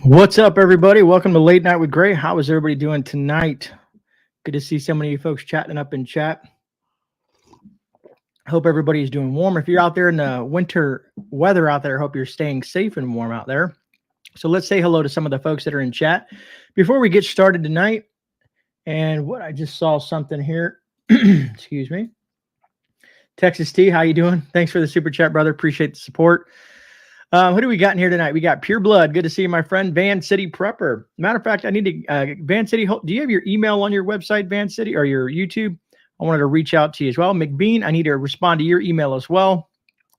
What's up, everybody? Welcome to Late Night with Gray. How is everybody doing tonight? Good to see so many of you folks chatting up in chat. Hope everybody's doing warm. If you're out there in the winter weather out there, hope you're staying safe and warm out there. So let's say hello to some of the folks that are in chat before we get started tonight. And what I just saw something here. Excuse me. Texas T, how you doing? Thanks for the super chat, brother. Appreciate the support. Who do we got in here tonight? We got Pure Blood. Good to see you, my friend. Van City Prepper. Matter of fact, I need to, Van City, do you have your email on your website, Van City, or your YouTube? I wanted to reach out to you as well. McBean, I need to respond to your email as well.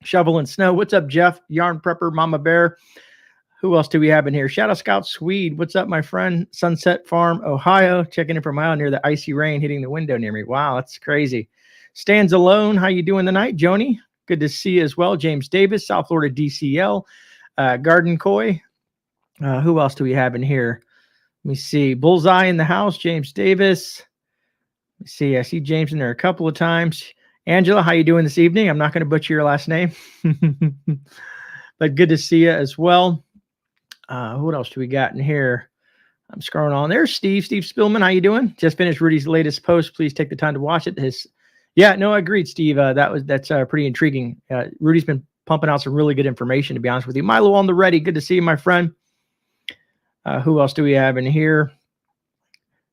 Shovel and Snow. What's up, Jeff? Yarn Prepper, Mama Bear. Who else do we have in here? Shadow Scout Swede. What's up, my friend? Sunset Farm, Ohio. Checking in from Ohio near the icy rain hitting the window near me. Wow, that's crazy. Stands Alone. How you doing tonight, Joni? Good to see you as well. James Davis, South Florida DCL. Garden Koi. Who else do we have in here? Let me see. Bullseye in the house. James Davis. Let me see. I see James in there a couple of times. Angela, how you doing this evening? I'm not going to butcher your last name. But good to see you as well. What else do we got in here? I'm scrolling on. There's Steve Spillman. How you doing? Just finished Rudy's latest post. Please take the time to watch it. Yeah, no, I agreed, Steve. That's pretty intriguing. Rudy's been pumping out some really good information, to be honest with you. Milo on the ready. Good to see you, my friend. Who else do we have in here?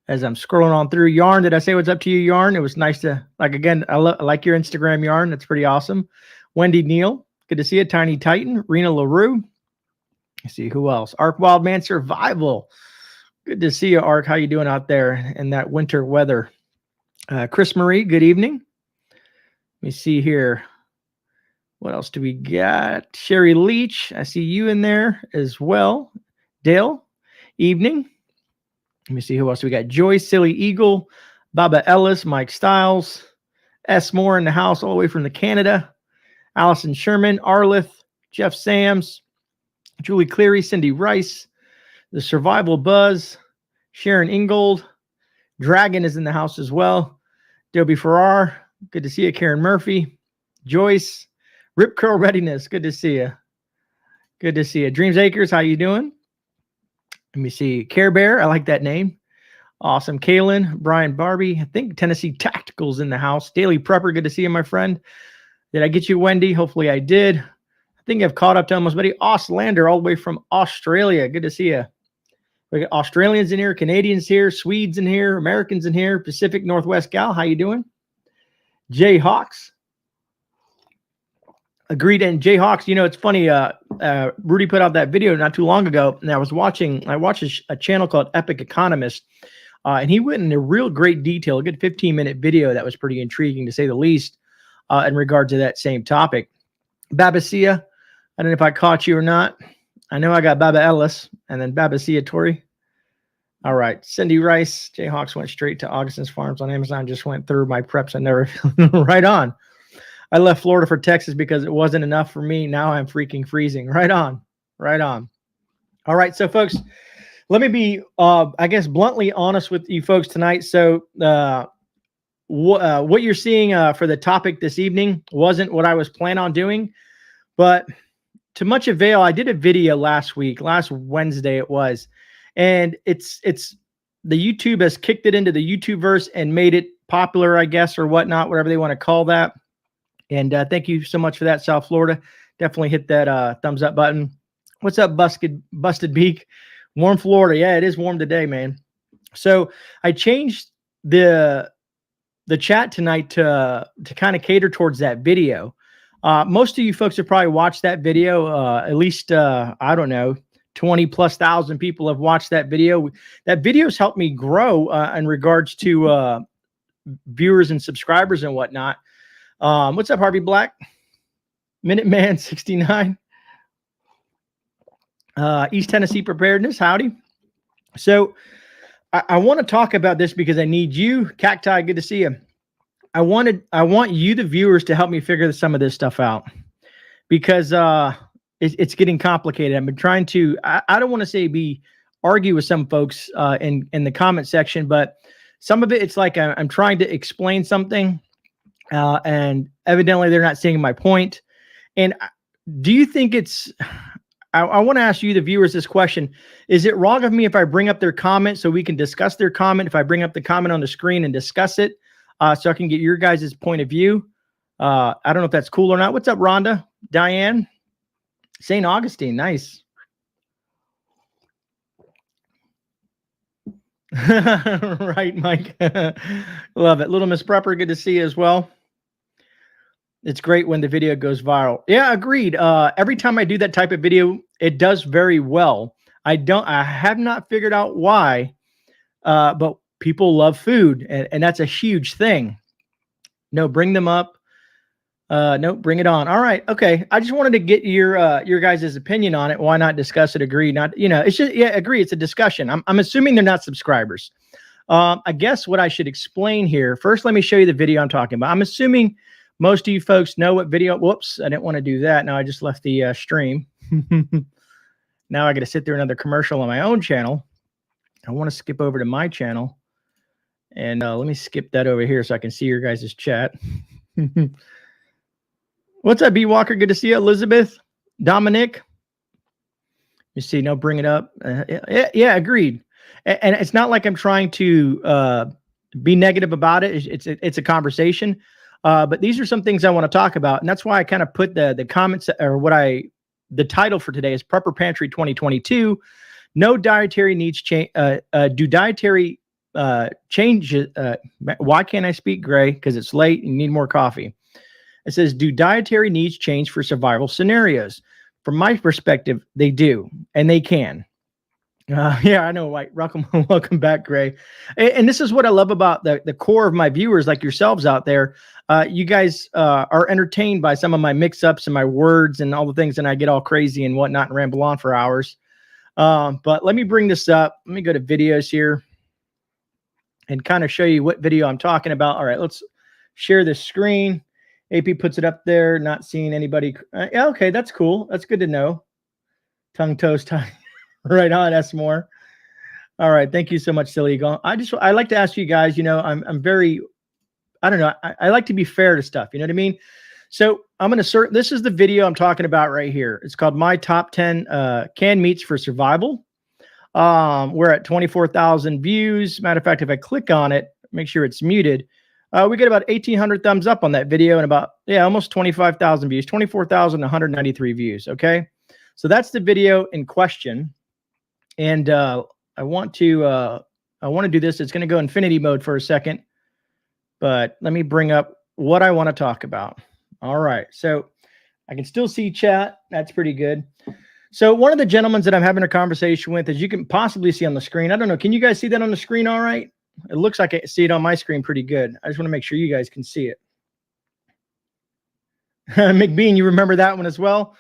As I'm scrolling on through, Yarn. Did I say what's up to you, Yarn? It was nice to, again, I like your Instagram, Yarn. That's pretty awesome. Wendy Neal. Good to see you. Tiny Titan. Rena LaRue. Let's see who else. Ark Wildman Survival. Good to see you, Ark. How you doing out there in that winter weather? Chris Marie. Good evening. Let me see here. What else do we got? Sherry Leach. I see you in there as well. Dale. Evening. Let me see who else we got. Joyce, Silly Eagle, Baba Ellis, Mike Stiles, S. Moore in the house all the way from the Canada. Allison Sherman, Arlith, Jeff Sams, Julie Cleary, Cindy Rice, The Survival Buzz, Sharon Ingold, Dragon is in the house as well. Dobie Farrar, good to see you. Karen Murphy, Joyce, Rip Curl Readiness, good to see you. Good to see you. Dreams Acres, how you doing? Let me see. Care Bear, I like that name. Awesome. Kaylin, Brian Barbie, I think Tennessee Tacticals in the house. Daily Prepper, good to see you, my friend. Did I get you, Wendy? Hopefully I did. I think I've caught up to almost buddy. Auslander, all the way from Australia. Good to see you. We got Australians in here, Canadians here, Swedes in here, Americans in here, Pacific Northwest gal. How you doing? Jay Hawks. Agreed. And Jay Hawks, you know, it's funny. Rudy put out that video not too long ago, and I watched a channel called Epic Economist, and he went into real great detail, a good 15-minute video that was pretty intriguing to say the least, in regard to that same topic. Babasia, I don't know if I caught you or not. I know I got Baba Ellis and then Babasia Tori. All right. Cindy Rice, Jay Hawks went straight to Augustin's Farms on Amazon, just went through my preps. I never right on. I left Florida for Texas because it wasn't enough for me. Now I'm freaking freezing. Right on. Right on. All right. So, folks, let me be, I guess, bluntly honest with you folks tonight. So, what you're seeing for the topic this evening wasn't what I was planning on doing. But to much avail, I did a video last Wednesday it was. And it's the YouTube has kicked it into the YouTubeverse and made it popular, I guess, or whatnot, whatever they want to call that. And thank you so much for that, South Florida. Definitely hit that thumbs up button. What's up, Busted Beak? Warm Florida. Yeah, it is warm today, man. So I changed the chat tonight to kind of cater towards that video. Most of you folks have probably watched that video. At least, I don't know, 20,000+ people have watched that video. That video's helped me grow in regards to viewers and subscribers and whatnot. What's up, Harvey Black? Minuteman 69. East Tennessee Preparedness. Howdy. So I want to talk about this because I need you. Cacti, good to see you. I want you, the viewers, to help me figure some of this stuff out because it's getting complicated. I've been trying to, I don't want to say argue with some folks in the comment section, but some of it, it's like I'm trying to explain something and evidently they're not seeing my point. And do you think it's, I want to ask you, the viewers, this question. Is it wrong of me if I bring up their comment so we can discuss their comment? If I bring up the comment on the screen and discuss it so I can get your guys' point of view? I don't know if that's cool or not. What's up, Rhonda? Diane? St. Augustine. Nice. Right, Mike. Love it. Little Miss Prepper, good to see you as well. It's great when the video goes viral. Yeah, agreed. Every time I do that type of video, it does very well. I have not figured out why, but people love food, and that's a huge thing. No, bring them up. No, bring it on. All right. Okay. I just wanted to get your guys' opinion on it. Why not discuss it? Agree. Not, it's just, yeah, agree. It's a discussion. I'm assuming they're not subscribers. I guess what I should explain here. First, let me show you the video I'm talking about. I'm assuming most of you folks know what video. Whoops, I didn't want to do that. Now I just left the stream. Now I got to sit through another commercial on my own channel. I want to skip over to my channel. And let me skip that over here so I can see your guys' chat. What's up, B Walker? Good to see you. Elizabeth, Dominic. You see, no, bring it up. Yeah, agreed. And it's not like I'm trying to be negative about it. It's a conversation. But these are some things I want to talk about. And that's why I kind of put the comments, or the title for today is Prepper Pantry 2022. No dietary needs change. Do dietary changes? Why can't I speak, Gray? Because it's late and you need more coffee. It says, do dietary needs change for survival scenarios? From my perspective, they do, and they can. Yeah, I know, White. Welcome back, Gray. And this is what I love about the core of my viewers, like yourselves out there. You guys are entertained by some of my mix-ups and my words and all the things, and I get all crazy and whatnot and ramble on for hours. But let me bring this up. Let me go to videos here and kind of show you what video I'm talking about. All right, let's share this screen. AP puts it up there, not seeing anybody. Yeah, okay, that's cool. That's good to know. Tongue toast time. Right on, S more. All right, thank you so much, Silly Eagle. I like to ask you guys, I'm very, I don't know, I like to be fair to stuff, you know what I mean? So I'm going to this is the video I'm talking about right here. It's called My Top 10 Canned Meats for Survival. We're at 24,000 views. Matter of fact, if I click on it, make sure it's muted. We get about 1,800 thumbs up on that video and about, almost 25,000 views, 24,193 views. Okay. So that's the video in question. And I want to do this. It's going to go infinity mode for a second, but let me bring up what I want to talk about. All right. So I can still see chat. That's pretty good. So one of the gentlemen that I'm having a conversation with, as you can possibly see on the screen, I don't know. Can you guys see that on the screen? All right. It looks like I see it on my screen pretty good. I just want to make sure you guys can see it. McBean, you remember that one as well?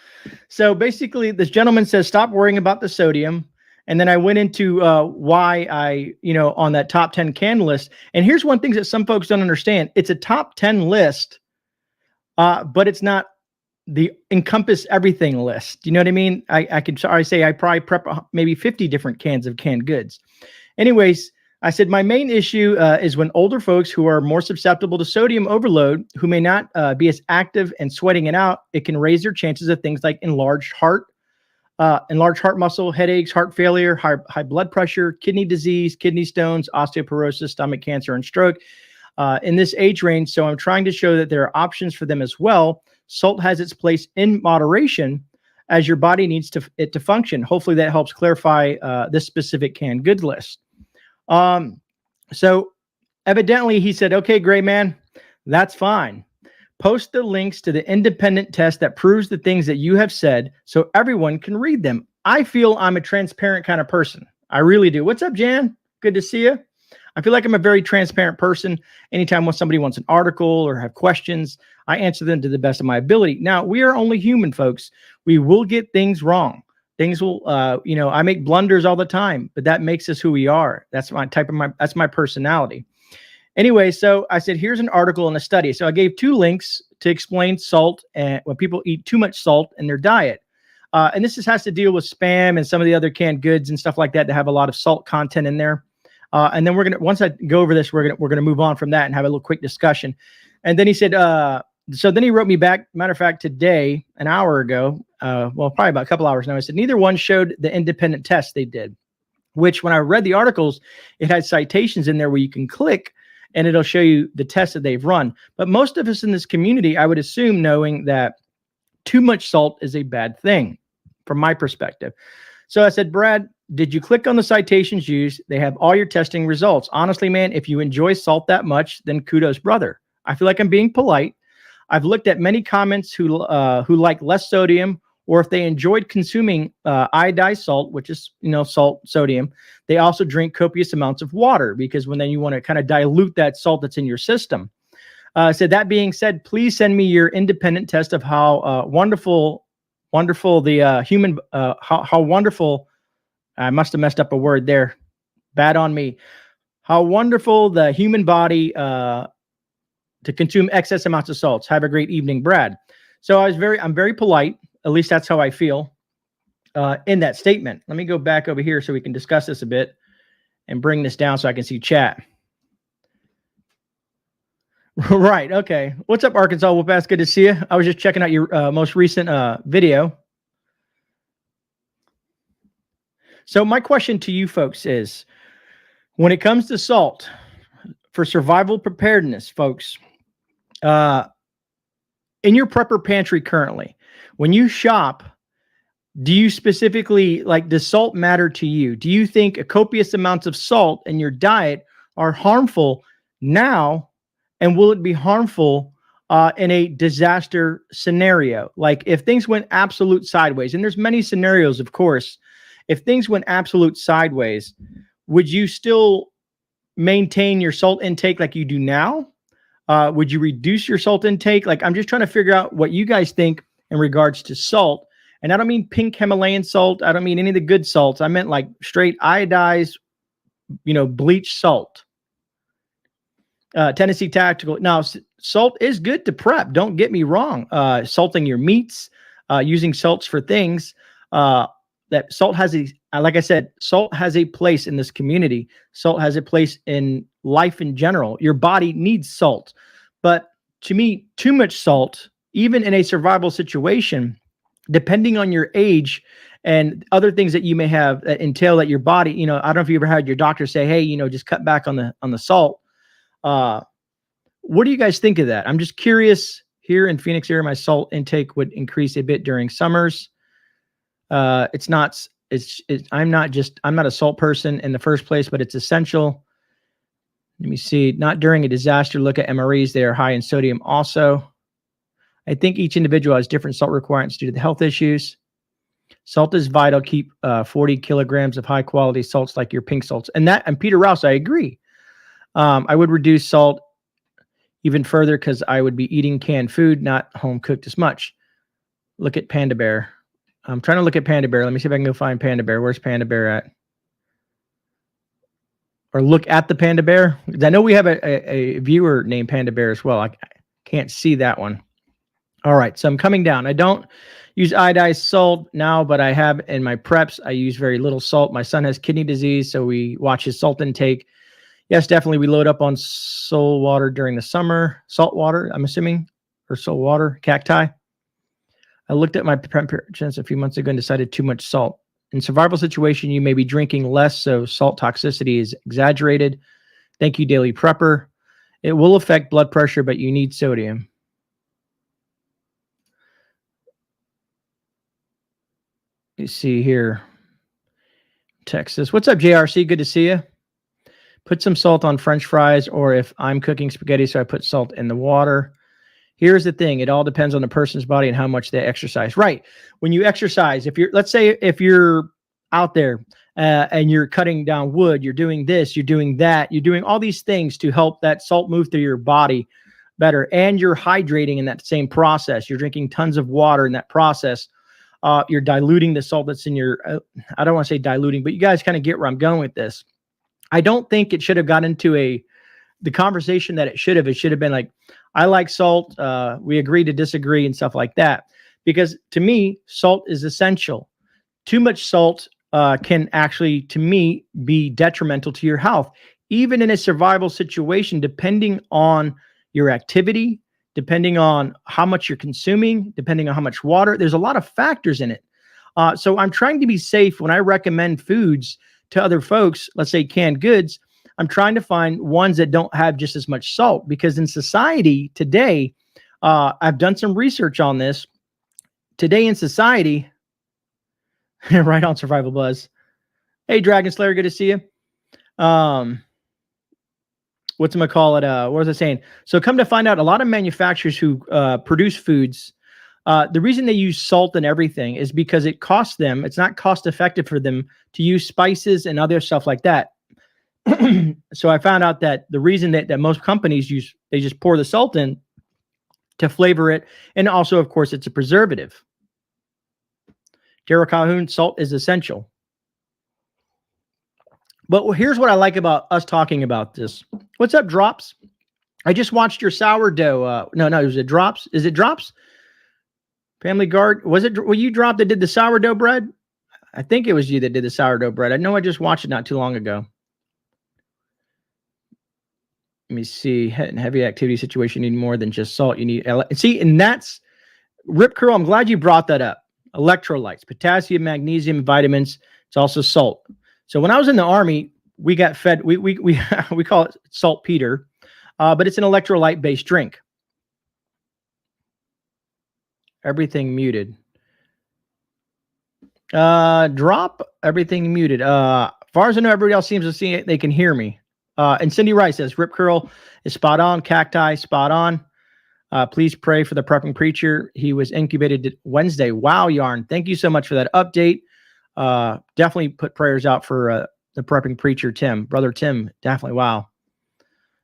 So basically, this gentleman says, stop worrying about the sodium. And then I went into why I, on that top 10 can list. And here's one thing that some folks don't understand. It's a top 10 list, but it's not the encompass everything list. You know what I mean? I probably prep maybe 50 different cans of canned goods. Anyways, I said, my main issue is when older folks who are more susceptible to sodium overload, who may not be as active and sweating it out, it can raise their chances of things like enlarged heart muscle, headaches, heart failure, high blood pressure, kidney disease, kidney stones, osteoporosis, stomach cancer, and stroke in this age range. So I'm trying to show that there are options for them as well. Salt has its place in moderation as your body needs it to function. Hopefully that helps clarify this specific canned goods list. So evidently he said, okay, GreyMan, that's fine. Post the links to the independent test that proves the things that you have said so everyone can read them. I feel I'm a transparent kind of person. I really do. What's up, Jan? Good to see you. I feel like I'm a very transparent person. Anytime when somebody wants an article or have questions, I answer them to the best of my ability. Now, we are only human, folks. We will get things wrong. Things will, I make blunders all the time, but that makes us who we are. That's that's my personality. Anyway, so I said, here's an article and a study. So I gave 2 links to explain salt and when people eat too much salt in their diet. And this has to deal with Spam and some of the other canned goods and stuff like that have a lot of salt content in there. And then once I go over this, we're gonna move on from that and have a little quick discussion. And then he said, So then he wrote me back, matter of fact, today, an hour ago, well, probably about a couple hours now. He said, neither one showed the independent test they did, which when I read the articles, it had citations in there where you can click and it'll show you the tests that they've run. But most of us in this community, I would assume, knowing that too much salt is a bad thing from my perspective. So I said, Brad, did you click on the citations used? They have all your testing results. Honestly, man, if you enjoy salt that much, then kudos, brother. I feel like I'm being polite. I've looked at many comments who like less sodium, or if they enjoyed consuming iodized salt, which is, salt, sodium, they also drink copious amounts of water, because then you want to kind of dilute that salt that's in your system. So that being said, please send me your independent test of how wonderful the human, how wonderful, I must have messed up a word there. Bad on me. How wonderful the human body to consume excess amounts of salts. Have a great evening, Brad. So I'm very polite. At least that's how I feel in that statement. Let me go back over here so we can discuss this a bit and bring this down so I can see chat. Right. Okay. What's up, Arkansas Whoop-Ass? Good to see you. I was just checking out your most recent video. So my question to you folks is, when it comes to salt for survival preparedness, folks, in your prepper pantry currently, when you shop, do you specifically, does salt matter to you? Do you think a copious amounts of salt in your diet are harmful now? And will it be harmful in a disaster scenario? Like if things went absolute sideways, and there's many scenarios, of course, if things went absolute sideways, would you still maintain your salt intake like you do now? Would you reduce your salt intake? I'm just trying to figure out what you guys think in regards to salt. And I don't mean pink Himalayan salt. I don't mean any of the good salts. I meant like straight iodized, bleach salt. Tennessee Tactical. Now, salt is good to prep. Don't get me wrong. Salting your meats, using salts for things. That salt has like I said, salt has a place in this community. Salt has a place in life in general. Your body needs salt. But to me, too much salt, even in a survival situation, depending on your age and other things that you may have that entail that your body, I don't know if you ever had your doctor say, hey, just cut back on the salt. What do you guys think of that? I'm just curious. Here in Phoenix area, my salt intake would increase a bit during summers. I'm not a salt person in the first place, but it's essential. Let me see. Not during a disaster. Look at MREs. They are high in sodium also. I think each individual has different salt requirements due to the health issues. Salt is vital. Keep 40 kilograms of high quality salts like your pink salts. And Peter Rouse, I agree. I would reduce salt even further because I would be eating canned food, not home cooked as much. Look at Panda Bear. I'm trying to look at Panda Bear. Let me see if I can go find Panda Bear. Where's Panda Bear at? Or look at the Panda Bear. I know we have a viewer named Panda Bear as well. I can't see that one. All right, so I'm coming down. I don't use iodized salt now, but I have in my preps. I use very little salt. My son has kidney disease, so we watch his salt intake. Yes, definitely. We load up on salt water during the summer. Salt water, I'm assuming, or salt water, cacti. I looked at my preparedness a few months ago and decided too much salt. In survival situation, you may be drinking less, so salt toxicity is exaggerated. Thank you, Daily Prepper. It will affect blood pressure, but you need sodium. You see here, Texas. What's up, JRC? Good to see you. Put some salt on French fries, or if I'm cooking spaghetti, so I put salt in the water. Here's the thing. It all depends on the person's body and how much they exercise. Right. When you exercise, let's say if you're out there and you're cutting down wood, you're doing this, you're doing that, you're doing all these things to help that salt move through your body better. And you're hydrating in that same process. You're drinking tons of water in that process. You're diluting the salt that's in your, I don't want to say diluting, but you guys kind of get where I'm going with this. I don't think it should have got into the conversation that it should have. It should have been like, I like salt. We agree to disagree and stuff like that. Because to me, salt is essential. Too much salt can actually, to me, be detrimental to your health. Even in a survival situation, depending on your activity, depending on how much you're consuming, depending on how much water. There's a lot of factors in it. So I'm trying to be safe when I recommend foods to other folks, let's say canned goods. I'm trying to find ones that don't have just as much salt, because in society today, I've done some research on this. Today in society, right on Survival Buzz. Hey, Dragon Slayer, good to see you. What's gonna call it? What was I saying? So come to find out, a lot of manufacturers who produce foods, the reason they use salt and everything is because it costs them. It's not cost effective for them to use spices and other stuff like that. So I found out that the reason that most companies use, they just pour the salt in to flavor it. And also, of course, it's a preservative. Daryl Calhoun, salt is essential. But here's what I like about us talking about this. What's up, Drops? I just watched your sourdough. No, is it Drops? Is it Drops? Family Guard. Was it you, Drop, that did the sourdough bread? I think it was you that did the sourdough bread. I know I just watched it not too long ago. Let me see. Heavy activity situation, you need more than just salt. You need, see, and that's Rip Curl. I'm glad you brought that up. Electrolytes, potassium, magnesium, vitamins. It's also salt. So when I was in the Army, we got fed, we call it saltpeter, but it's an electrolyte based drink. Everything muted. Drop, everything muted. Far as I know, everybody else seems to see it. They can hear me. And Cindy Rice says, Rip Curl is spot on. Cacti, spot on. Please pray for the prepping preacher. He was incubated Wednesday. Wow, Yarn. Thank you so much for that update. Definitely put prayers out for the prepping preacher, Tim. Brother Tim, definitely. Wow.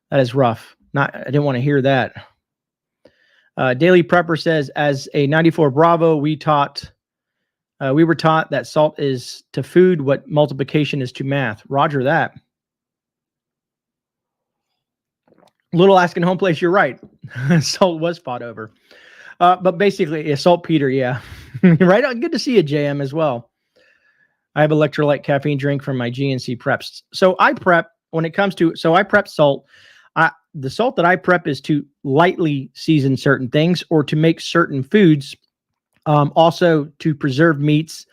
That is rough. I didn't want to hear that. Daily Prepper says, as a 94 Bravo, we were taught that salt is to food what multiplication is to math. Roger that. Little Asking Home Place, you're right. Salt was fought over. But basically, saltpeter, yeah. Right on. Good to see you, JM, as well. I have electrolyte caffeine drink from my GNC preps. So I prep when it comes to, I prep salt. The salt that I prep is to lightly season certain things or to make certain foods, also to preserve meats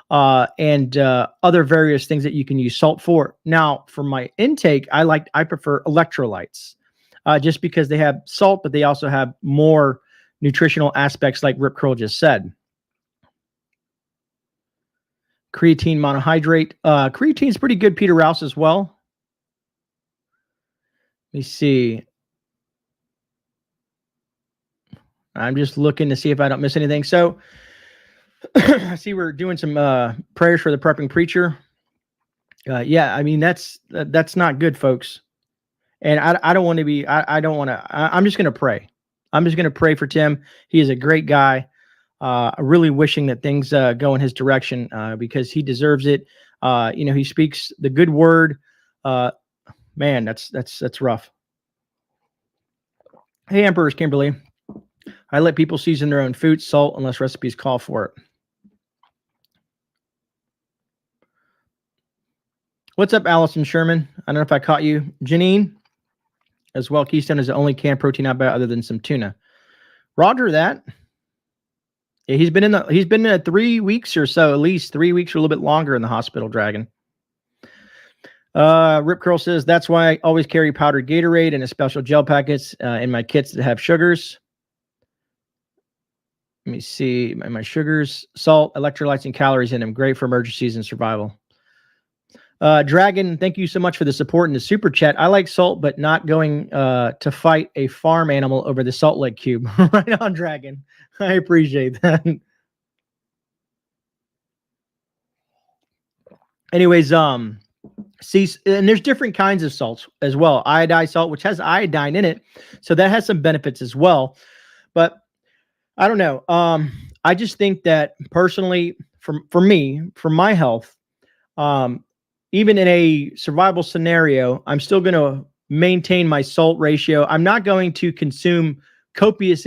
and other various things that you can use salt for. Now, for my intake, I prefer electrolytes. Just because they have salt, but they also have more nutritional aspects, like Rip Curl just said. Creatine monohydrate. Creatine is pretty good, Peter Rouse, as well. Let me see. I'm just looking to see if I don't miss anything. So I see we're doing some prayers for the prepping preacher. Yeah, I mean, that's not good, folks. And I don't want to be, I don't want to, I'm just going to pray. I'm just going to pray for Tim. He is a great guy. Really wishing that things go in his direction because he deserves it. He speaks the good word. Man, that's rough. Hey, Emperors Kimberly. I let people season their own food, salt, unless recipes call for it. What's up, Allison Sherman? I don't know if I caught you. Janine, as well. Keystone is the only canned protein I buy other than some tuna. Roger that. Yeah, he's been in 3 weeks or so, at least 3 weeks or a little bit longer in the hospital, Dragon. Rip Curl says, that's why I always carry powdered Gatorade and a special gel packets in my kits that have sugars. Let me see. My sugars, salt, electrolytes, and calories in them. Great for emergencies and survival. Dragon, thank you so much for the support in the super chat. I like salt, but not going to fight a farm animal over the Salt Lake Cube. Right on, Dragon. I appreciate that. Anyways, see, and there's different kinds of salts as well. Iodized salt, which has iodine in it, so that has some benefits as well. But I don't know. I just think that personally, for me, for my health, even in a survival scenario, I'm still going to maintain my salt ratio. I'm not going to consume copious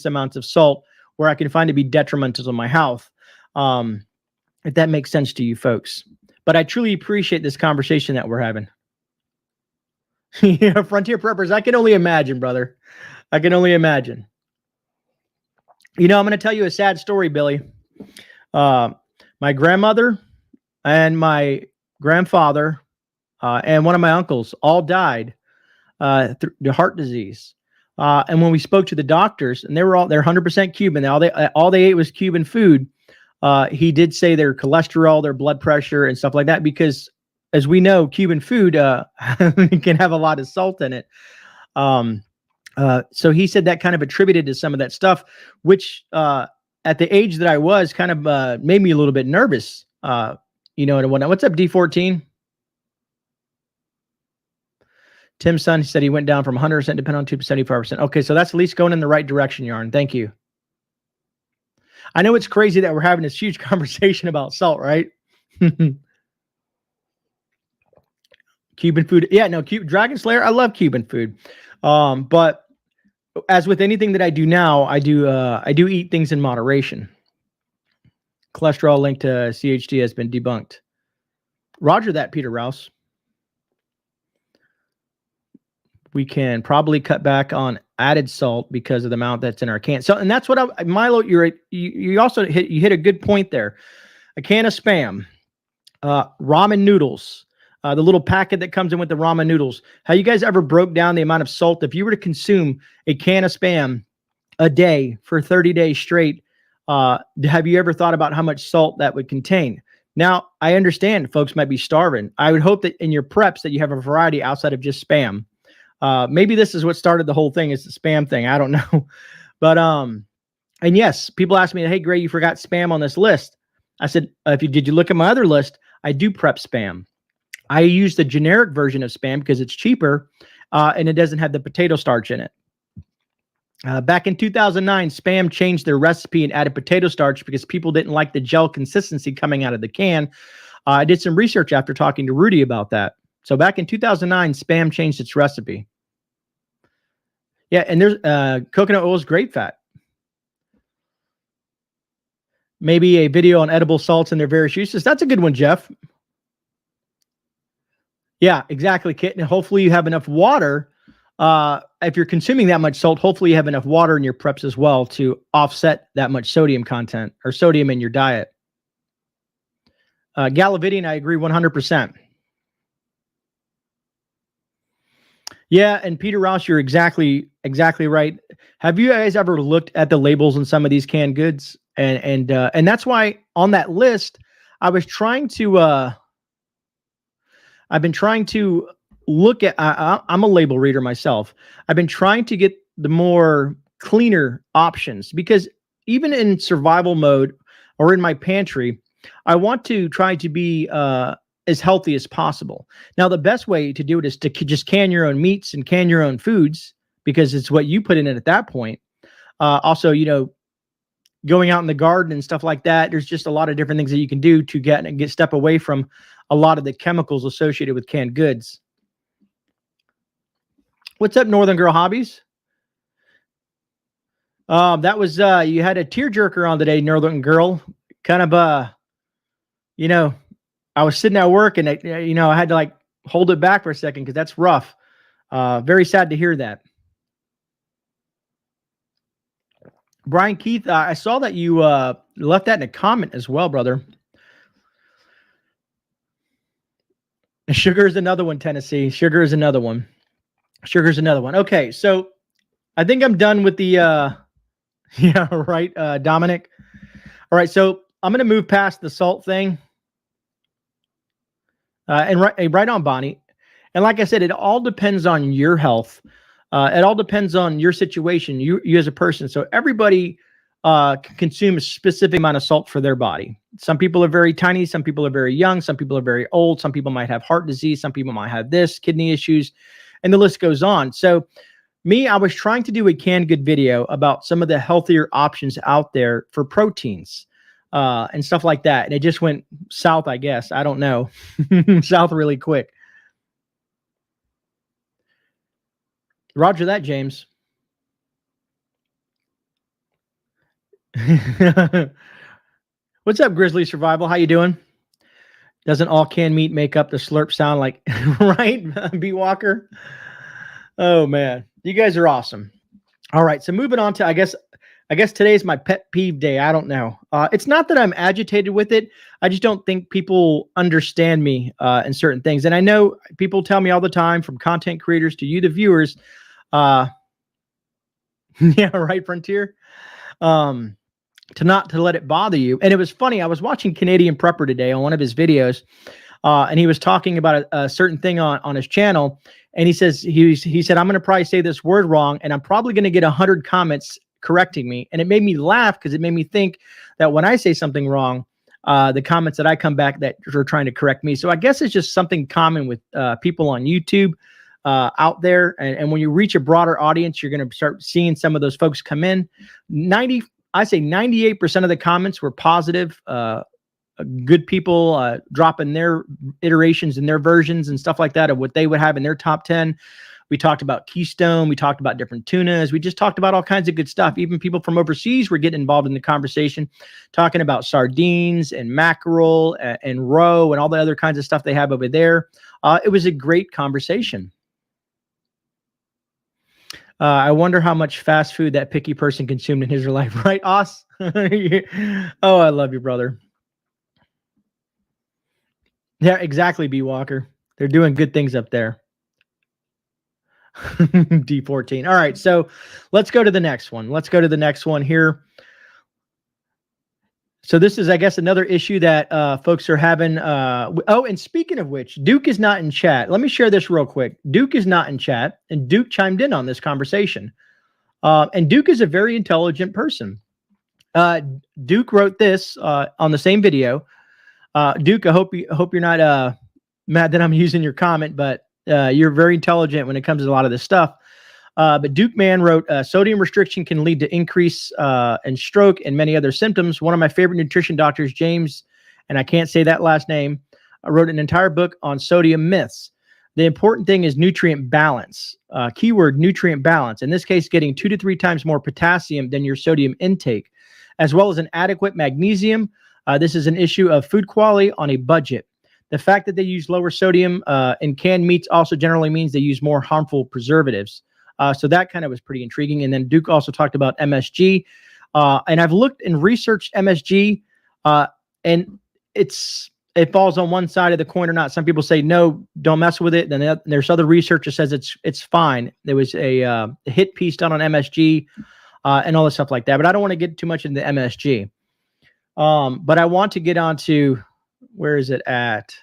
amounts of salt where I can find to be detrimental to my health. If that makes sense to you folks. But I truly appreciate this conversation that we're having. Yeah, Frontier Preppers, I can only imagine, brother. I can only imagine. I'm going to tell you a sad story, Billy. My grandmother and my grandfather and one of my uncles all died through heart disease. And when we spoke to the doctors, and they're 100% Cuban. All they ate was Cuban food. He did say their cholesterol, their blood pressure, and stuff like that, because as we know, Cuban food can have a lot of salt in it. So he said that kind of attributed to some of that stuff, which at the age that I was kind of made me a little bit nervous, and whatnot. What's up, D14? Tim's son said he went down from 100% dependent on 275%. Okay, so that's at least going in the right direction, Yarn. Thank you. I know it's crazy that we're having this huge conversation about salt, right? Cuban food. Yeah, no, Dragon Slayer, I love Cuban food. But as with anything that I do now, I do eat things in moderation. Cholesterol linked to SHTF has been debunked. Roger that, Peter Rouse. We can probably cut back on added salt because of the amount that's in our can. So, and that's what Milo, you also hit a good point there. A can of Spam, ramen noodles, the little packet that comes in with the ramen noodles. Have you guys ever broke down the amount of salt? If you were to consume a can of Spam a day for 30 days straight, have you ever thought about how much salt that would contain? Now, I understand folks might be starving. I would hope that in your preps that you have a variety outside of just Spam. Maybe this is what started the whole thing, is the Spam thing. I don't know. But, and yes, people ask me, hey, Grey, you forgot Spam on this list. I said, did you look at my other list? I do prep Spam. I use the generic version of Spam because it's cheaper, and it doesn't have the potato starch in it. Back in 2009, Spam changed their recipe and added potato starch because people didn't like the gel consistency coming out of the can. I did some research after talking to Rudy about that. So back in 2009, Spam changed its recipe. Yeah, and there's coconut oil is great fat. Maybe a video on edible salts and their various uses. That's a good one, Jeff. Yeah, exactly, Kit. And hopefully you have enough water. If you're consuming that much salt, hopefully you have enough water in your preps as well to offset that much sodium content or sodium in your diet. Galavidian, I agree 100%. Yeah, and Peter Ross, you're exactly right. Have you guys ever looked at the labels on some of these canned goods? And that's why on that list, I was trying to. I've been trying to look at. I'm a label reader myself. I've been trying to get the more cleaner options, because even in survival mode or in my pantry, I want to try to be as healthy as possible. Now, the best way to do it is to just can your own meats and can your own foods, because it's what you put in it at that point. Also, going out in the garden and stuff like that, there's just a lot of different things that you can do to get step away from a lot of the chemicals associated with canned goods. What's up, Northern Girl Hobbies? That was you had a tearjerker on today, Northern Girl. Kind of I was sitting at work and I had to hold it back for a second because that's rough. Very sad to hear that. Brian Keith, I saw that you left that in a comment as well, brother. Sugar is another one, Tennessee. Sugar is another one. Sugar's another one. Okay, so I think I'm done with the yeah, right, Dominic. All right, so I'm going to move past the salt thing. And right on, Bonnie. And like I said, it all depends on your health. It all depends on your situation, you as a person. So everybody can consume a specific amount of salt for their body. Some people are very tiny. Some people are very young. Some people are very old. Some people might have heart disease. Some people might have this, kidney issues, and the list goes on. So I was trying to do a canned good video about some of the healthier options out there for proteins and stuff like that. And it just went south, I guess. I don't know. South really quick. Roger that, James. What's up, Grizzly Survival? How you doing? Doesn't all canned meat make up the slurp sound like, right, B. Walker? Oh, man. You guys are awesome. All right, so moving on to, I guess, I guess today's my pet peeve day. I don't know. It's not that I'm agitated with it. I just don't think people understand me in certain things. And I know people tell me all the time, from content creators to you, the viewers. Yeah, right, Frontier. To let it bother you. And it was funny. I was watching Canadian Prepper today on one of his videos, and he was talking about a certain thing on his channel. And he said, I'm going to probably say this word wrong, and I'm probably going to get 100 comments correcting me. And it made me laugh because it made me think that when I say something wrong, the comments that I come back that are trying to correct me. So I guess it's just something common with people on YouTube out there. And when you reach a broader audience, you're going to start seeing some of those folks come in. I say 98% of the comments were positive, good people dropping their iterations and their versions and stuff like that of what they would have in their top 10. We talked about Keystone. We talked about different tunas. We just talked about all kinds of good stuff. Even people from overseas were getting involved in the conversation, talking about sardines and mackerel and roe and all the other kinds of stuff they have over there. It was a great conversation. I wonder how much fast food that picky person consumed in his life, right, Os? Oh, I love you, brother. Yeah, exactly, B. Walker. They're doing good things up there. D14. All right, so let's go to the next one. Let's go to the next one here. So this is, I guess, another issue that folks are having. Oh, and speaking of which, Duke is not in chat. Let me share this real quick. Duke is not in chat, and Duke chimed in on this conversation. And Duke is a very intelligent person. Duke wrote this on the same video. Duke, I hope you're not mad that I'm using your comment, but you're very intelligent when it comes to a lot of this stuff. But Duke Man wrote, sodium restriction can lead to increase in stroke and many other symptoms. One of my favorite nutrition doctors, James, and I can't say that last name, wrote an entire book on sodium myths. The important thing is nutrient balance. Keyword nutrient balance. In this case, getting 2 to 3 times more potassium than your sodium intake, as well as an adequate magnesium. This is an issue of food quality on a budget. The fact that they use lower sodium in canned meats also generally means they use more harmful preservatives. So that kind of was pretty intriguing. And then Duke also talked about MSG. And I've looked and researched MSG, and it falls on one side of the coin or not. Some people say, no, don't mess with it. Then there's other research that says it's fine. There was a hit piece done on MSG and all this stuff like that. But I don't want to get too much into MSG. But I want to get on to, where is it at?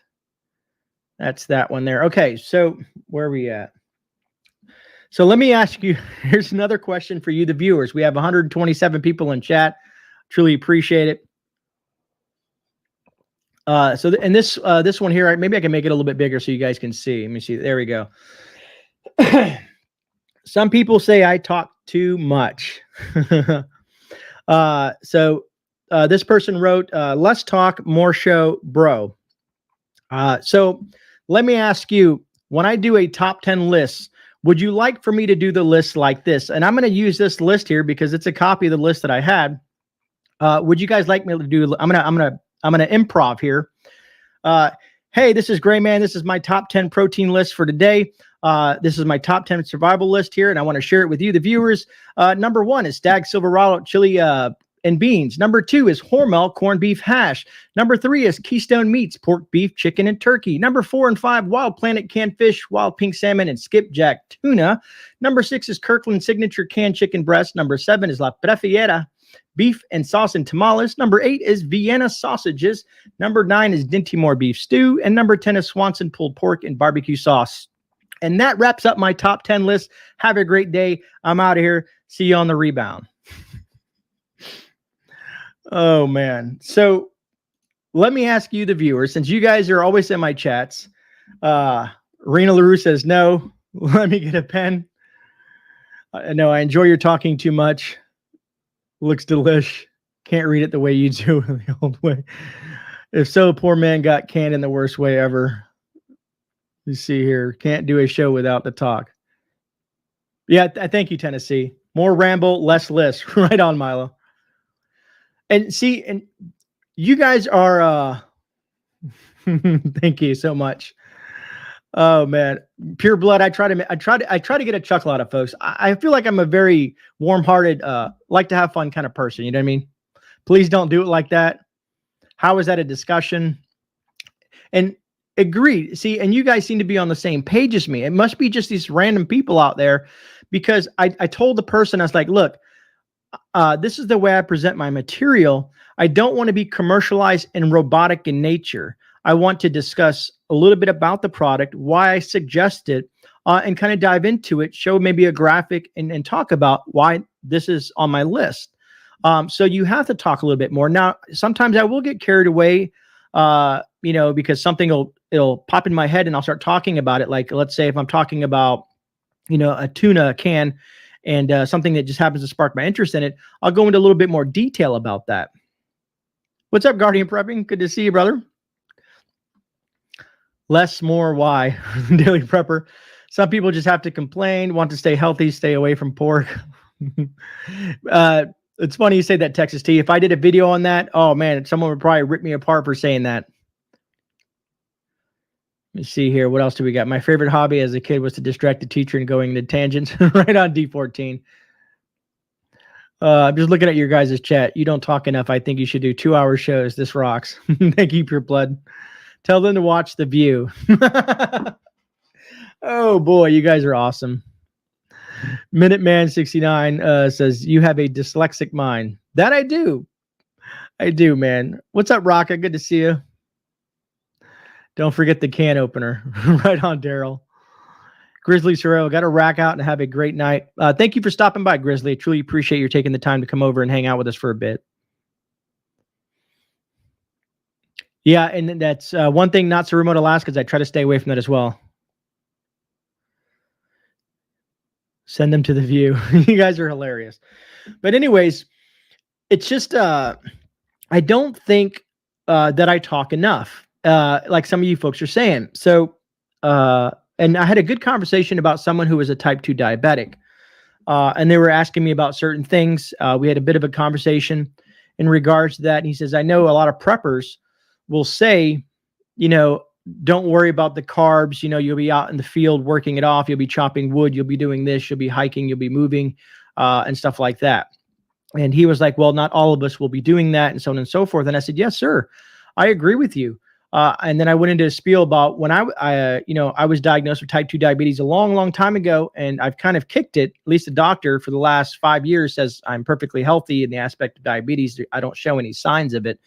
That's that one there. Okay, so where are we at? So let me ask you, here's another question for you, the viewers. We have 127 people in chat. Truly appreciate it. This one here, maybe I can make it a little bit bigger so you guys can see. Let me see. There we go. Some people say I talk too much. This person wrote, less talk, more show, bro. So let me ask you, when I do a top 10 list, would you like for me to do the list like this? And I'm going to use this list here because it's a copy of the list that I had. Would you guys like me to do? I'm gonna improv here. Hey, this is GreyMan. This is my top 10 protein list for today. This is my top 10 survival list here, and I want to share it with you, the viewers. Number 1 is Stag Silverado chili and beans. Number 2 is Hormel corned beef hash. Number 3 is Keystone Meats, pork, beef, chicken, and turkey. Number 4 and 5, Wild Planet canned fish, wild pink salmon, and skipjack tuna. Number 6 is Kirkland signature canned chicken breast. Number 7 is La Prefiera beef and sauce and tamales. Number 8 is Vienna sausages. Number 9 is Dintimore beef stew. And number 10 is Swanson pulled pork and barbecue sauce. And that wraps up my top 10 list. Have a great day. I'm out of here. See you on the rebound. Oh, man. So let me ask you, the viewers, since you guys are always in my chats, Rena LaRue says, no, let me get a pen. No, I enjoy your talking too much. Looks delish. Can't read it the way you do the old way. If so, poor man got canned in the worst way ever. You see here, can't do a show without the talk. Yeah, thank you, Tennessee. More ramble, less list. Right on, Milo. And see, and you guys are, thank you so much. Oh man, pure blood. I try to get a chuckle out of folks. I feel like I'm a very warm-hearted, like to have fun kind of person. You know what I mean? Please don't do it like that. How is that a discussion? And agreed. See, and you guys seem to be on the same page as me. It must be just these random people out there, because I told the person, I was like, look, this is the way I present my material. I don't want to be commercialized and robotic in nature. I want to discuss a little bit about the product, why I suggest it, and kind of dive into it, show maybe a graphic, and talk about why this is on my list. So you have to talk a little bit more. Now, sometimes I will get carried away, because something it'll pop in my head and I'll start talking about it. Like, let's say if I'm talking about, a tuna can and something that just happens to spark my interest in it, I'll go into a little bit more detail about that. What's up, Guardian Prepping? Good to see you, brother. Less, more, why? Daily Prepper. Some people just have to complain, want to stay healthy, stay away from pork. It's funny you say that, Texas T. If I did a video on that, oh man, someone would probably rip me apart for saying that. Let me see here. What else do we got? My favorite hobby as a kid was to distract the teacher and going into tangents. Right on, D14. I'm just looking at your guys' chat. You don't talk enough. I think you should do 2-hour shows. This rocks. Thank you, Pure Blood. Tell them to watch The View. Oh boy, you guys are awesome. Minuteman69 says, you have a dyslexic mind. That I do. I do, man. What's up, Rocka? Good to see you. Don't forget the can opener. Right on, Daryl. Grizzly Sorrell, got to rack out and have a great night. Thank you for stopping by, Grizzly. I truly appreciate you taking the time to come over and hang out with us for a bit. Yeah, and that's one thing not so remote Alaska, I try to stay away from that as well. Send them to The View. You guys are hilarious. But anyways, it's just, I don't think that I talk enough, like some of you folks are saying. So, and I had a good conversation about someone who was a type 2 diabetic, and they were asking me about certain things. We had a bit of a conversation in regards to that. And he says, I know a lot of preppers will say, don't worry about the carbs. You'll be out in the field working it off. You'll be chopping wood. You'll be doing this. You'll be hiking. You'll be moving, and stuff like that. And he was like, well, not all of us will be doing that, and so on and so forth. And I said, yes, sir. I agree with you. And then I went into a spiel about when I was diagnosed with type 2 diabetes a long, long time ago, and I've kind of kicked it. At least the doctor for the last 5 years says I'm perfectly healthy in the aspect of diabetes. I don't show any signs of it.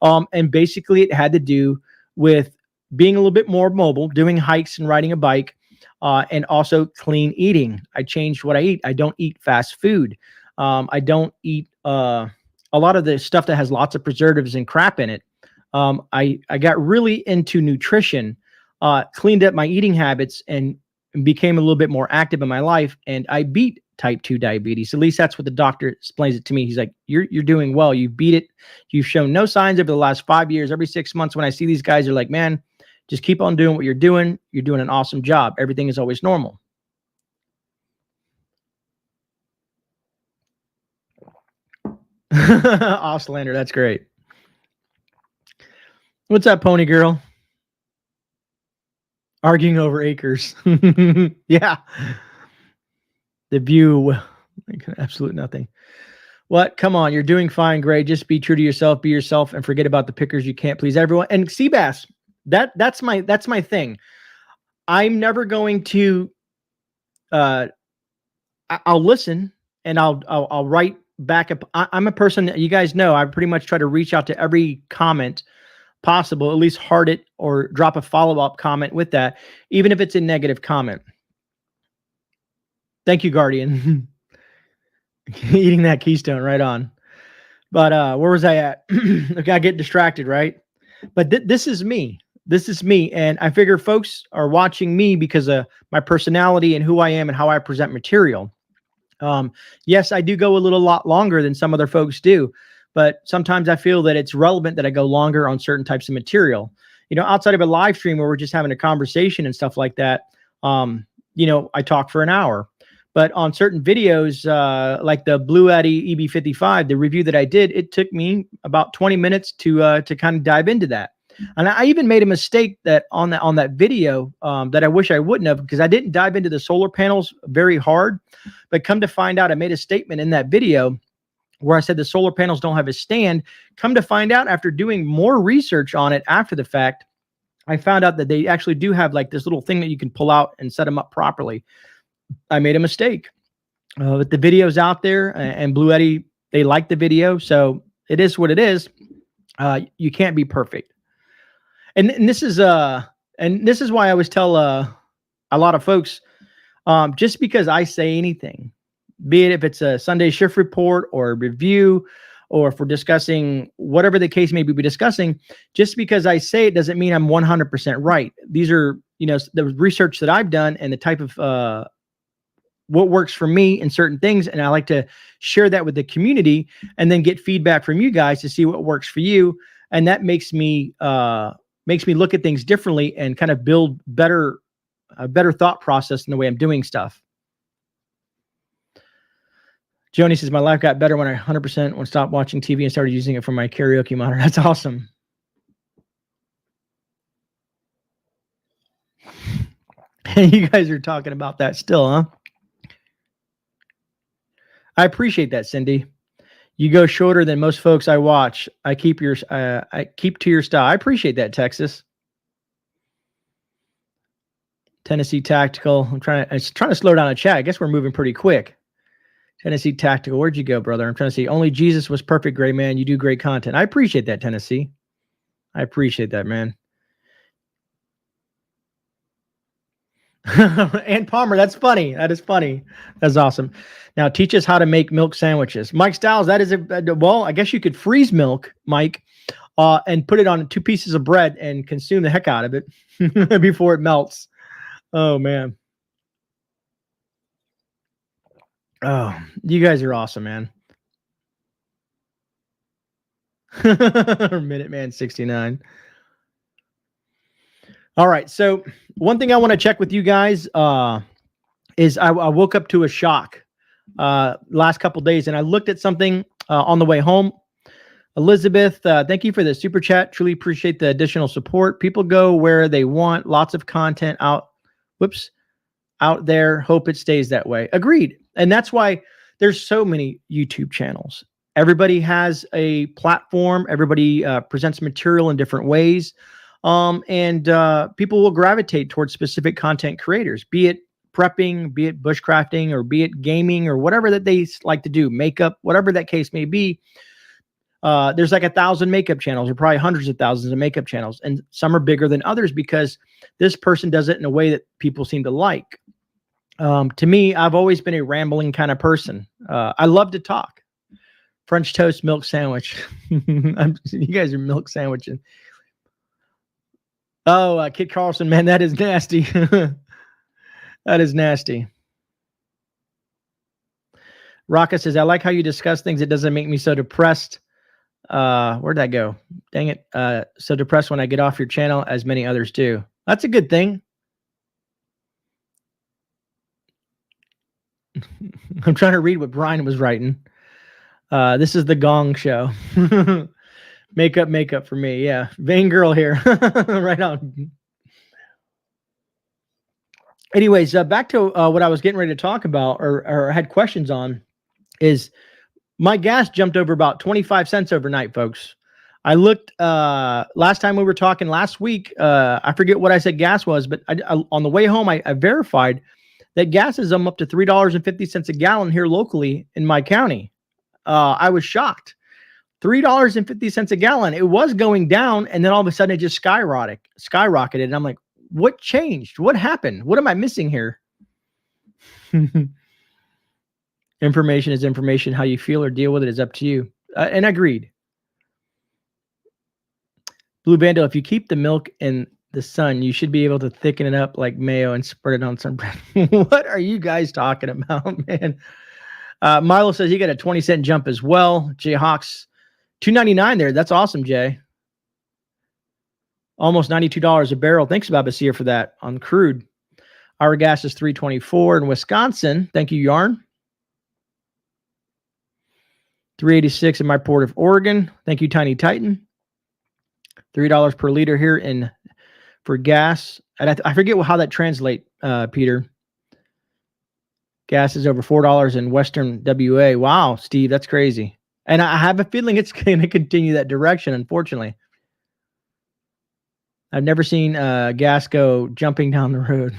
And basically it had to do with being a little bit more mobile, doing hikes and riding a bike, and also clean eating. I changed what I eat. I don't eat fast food. I don't eat a lot of the stuff that has lots of preservatives and crap in it. I got really into nutrition, cleaned up my eating habits, and became a little bit more active in my life. And I beat type 2 diabetes. At least that's what the doctor explains it to me. He's like, you're doing well. You beat it. You've shown no signs over the last 5 years. Every 6 months when I see these guys, they're like, man, just keep on doing what you're doing. You're doing an awesome job. Everything is always normal. Ostlander, that's great. What's up, Pony Girl? Arguing over acres. Yeah. The View. Absolute nothing. What? Come on, you're doing fine, Gray. Just be true to yourself, be yourself, and forget about the pickers. You can't please everyone. And Seabass, that's my thing. I'm never going to I'll listen and I'll write back up. I'm a person that you guys know, I pretty much try to reach out to every comment possible, at least heart it or drop a follow-up comment with that, even if it's a negative comment. Thank you, Guardian. Eating that Keystone, right on. But where was I at? Look, I get distracted, right? But this is me. This is me. And I figure folks are watching me because of my personality and who I am and how I present material. Yes, I do go a lot longer than some other folks do, but sometimes I feel that it's relevant that I go longer on certain types of material. Outside of a live stream where we're just having a conversation and stuff like that, I talk for an hour. But on certain videos, like the Blue Addy EB55, the review that I did, it took me about 20 minutes to kind of dive into that. And I even made a mistake that on that video that I wish I wouldn't have, because I didn't dive into the solar panels very hard. But come to find out, I made a statement in that video where I said the solar panels don't have a stand. Come to find out, after doing more research on it after the fact, I found out that they actually do have like this little thing that you can pull out and set them up properly. I made a mistake. But the video's out there, and Blue Eddy, they like the video, so it is what it is. You can't be perfect. And this is why I always tell a lot of folks, just because I say anything, be it if it's a Sunday shift report or a review, or if we're discussing whatever the case may be discussing, just because I say it doesn't mean I'm 100% right. These are, the research that I've done and the type of what works for me in certain things. And I like to share that with the community and then get feedback from you guys to see what works for you. And that makes me look at things differently and kind of build a better thought process in the way I'm doing stuff. Joni says, my life got better when I 100% stopped watching TV and started using it for my karaoke monitor. That's awesome. You guys are talking about that still, huh? I appreciate that, Cindy. You go shorter than most folks I watch. I keep to your style. I appreciate that, Texas. Tennessee Tactical. I'm trying to slow down the chat. I guess we're moving pretty quick. Tennessee Tactical. Where'd you go, brother? I'm trying to see. Only Jesus was perfect, Gray Man. You do great content. I appreciate that, Tennessee. I appreciate that, man. And Palmer, that's funny. That is funny. That's awesome. Now teach us how to make milk sandwiches. Mike Styles, that is well, I guess you could freeze milk, Mike, and put it on 2 pieces of bread and consume the heck out of it before it melts. Oh, man. Oh, you guys are awesome, man. Minuteman 69. All right. So one thing I want to check with you guys is I woke up to a shock last couple days, and I looked at something on the way home. Elizabeth, thank you for the super chat. Truly appreciate the additional support. People go where they want. Lots of content out there. Hope it stays that way. Agreed. And that's why there's so many YouTube channels. Everybody has a platform. Everybody presents material in different ways. And people will gravitate towards specific content creators, be it prepping, be it bushcrafting, or be it gaming, or whatever that they like to do, makeup, whatever that case may be. There's like 1,000 makeup channels, or probably hundreds of thousands of makeup channels, and some are bigger than others because this person does it in a way that people seem to like. To me, I've always been a rambling kind of person. I love to talk. French toast, milk sandwich. You guys are milk sandwiching. Oh, Kit Carlson, man, that is nasty. That is nasty. Raka says, I like how you discuss things. It doesn't make me so depressed. Where'd that go? Dang it. So depressed when I get off your channel, as many others do. That's a good thing. I'm trying to read what Brian was writing. This is the Gong Show. Makeup for me. Yeah. Vain girl here. Right on. Anyways, back to what I was getting ready to talk about, or had questions on, is my gas jumped over about 25 cents overnight, folks. I looked last time we were talking last week. I forget what I said gas was, but I, on the way home, I verified that gas is up to $3.50 a gallon here locally in my county. I was shocked. $3.50 a gallon. It was going down, and then all of a sudden it just skyrocketed. And I'm like, what changed? What happened? What am I missing here? Information is information. How you feel or deal with it is up to you. And agreed. Blue Bando, if you keep the milk in the sun, you should be able to thicken it up like mayo and spread it on some bread. What are you guys talking about, man? Milo says he got a 20-cent jump as well. Jay Hawks, $2.99 there. That's awesome, Jay. Almost $92 a barrel. Thanks, Babasir, for that on crude. Our gas is $3.24 in Wisconsin. Thank you, Yarn. $3.86 in my port of Oregon. Thank you, Tiny Titan. $3 per liter here for gas. And I forget how that translate, Peter. Gas is over $4 in Western WA. Wow, Steve, that's crazy. And I have a feeling it's going to continue that direction, unfortunately. I've never seen gas go jumping down the road,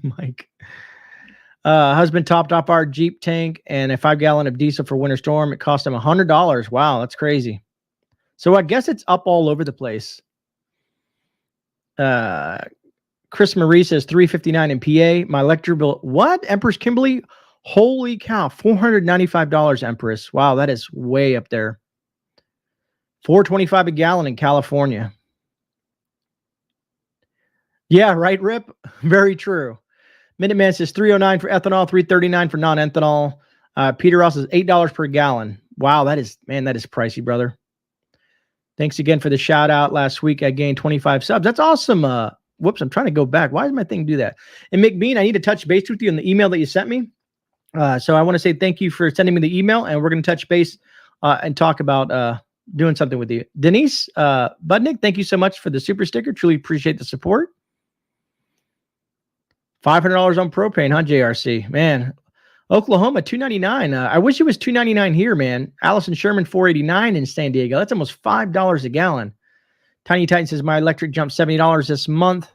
Mike. Husband topped off our Jeep tank and a 5-gallon of diesel for winter storm. It cost him $100. Wow, that's crazy. So I guess it's up all over the place. Chris Marie says $359 in PA. My electric bill. What? Empress Kimberly? Holy cow. $495, Empress. Wow, that is way up there. $4.25 a gallon in California. Yeah, right, Rip? Very true. Minuteman says $309 for ethanol, $339 for non-ethanol. Peter Ross says $8 per gallon. Wow, that is pricey, brother. Thanks again for the shout out. Last week I gained 25 subs. That's awesome. Whoops, I'm trying to go back. Why does my thing do that? And McBean, I need to touch base with you in the email that you sent me. So I want to say thank you for sending me the email, and we're going to touch base and talk about doing something with you. Denise Budnick, thank you so much for the super sticker. Truly appreciate the support. $500 on propane, huh, JRC? Man, Oklahoma, $2.99. I wish it was $2.99 here, man. Allison Sherman, $4.89 in San Diego. That's almost $5 a gallon. Tiny Titan says my electric jumped $70 this month.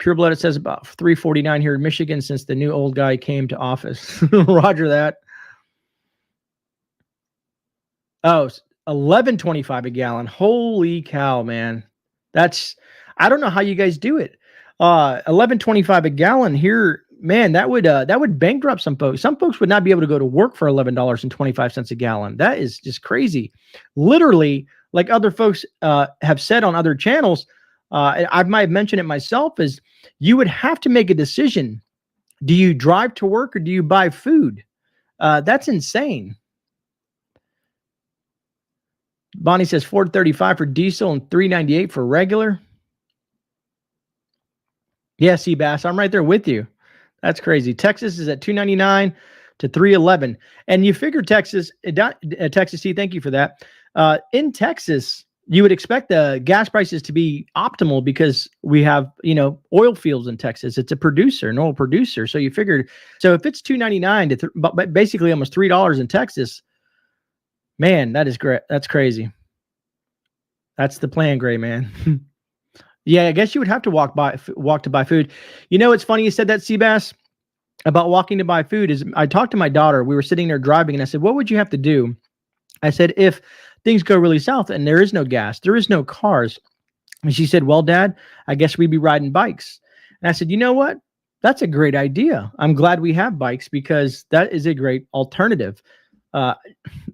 Pure Blooded says about $3.49 here in Michigan since the new old guy came to office. Roger that. Oh, $11.25 a gallon. Holy cow, man. I don't know how you guys do it. $11.25 a gallon here, man, that would bankrupt some folks. Some folks would not be able to go to work for $11.25 a gallon. That is just crazy. Literally, like other folks have said on other channels, I might have mentioned it myself, is you would have to make a decision. Do you drive to work or do you buy food? That's insane. Bonnie says $4.35 for diesel and $3.98 for regular. Yeah, Seabass, I'm right there with you. That's crazy. Texas is at $2.99 to $3.11. And you figure Texas, C, thank you for that. In Texas, you would expect the gas prices to be optimal because we have, oil fields in Texas. It's a producer, an oil producer. So you figured, so if it's $2.99 to but basically almost $3 in Texas, man, that is great. That's crazy. That's the plan, Gray Man. Yeah, I guess you would have to walk to buy food. It's funny you said that, Seabass, about walking to buy food. Is I talked to my daughter. We were sitting there driving, and I said, what would you have to do? I said, if things go really south and there is no gas, there is no cars. And she said, well, Dad, I guess we'd be riding bikes. And I said, you know what? That's a great idea. I'm glad we have bikes because that is a great alternative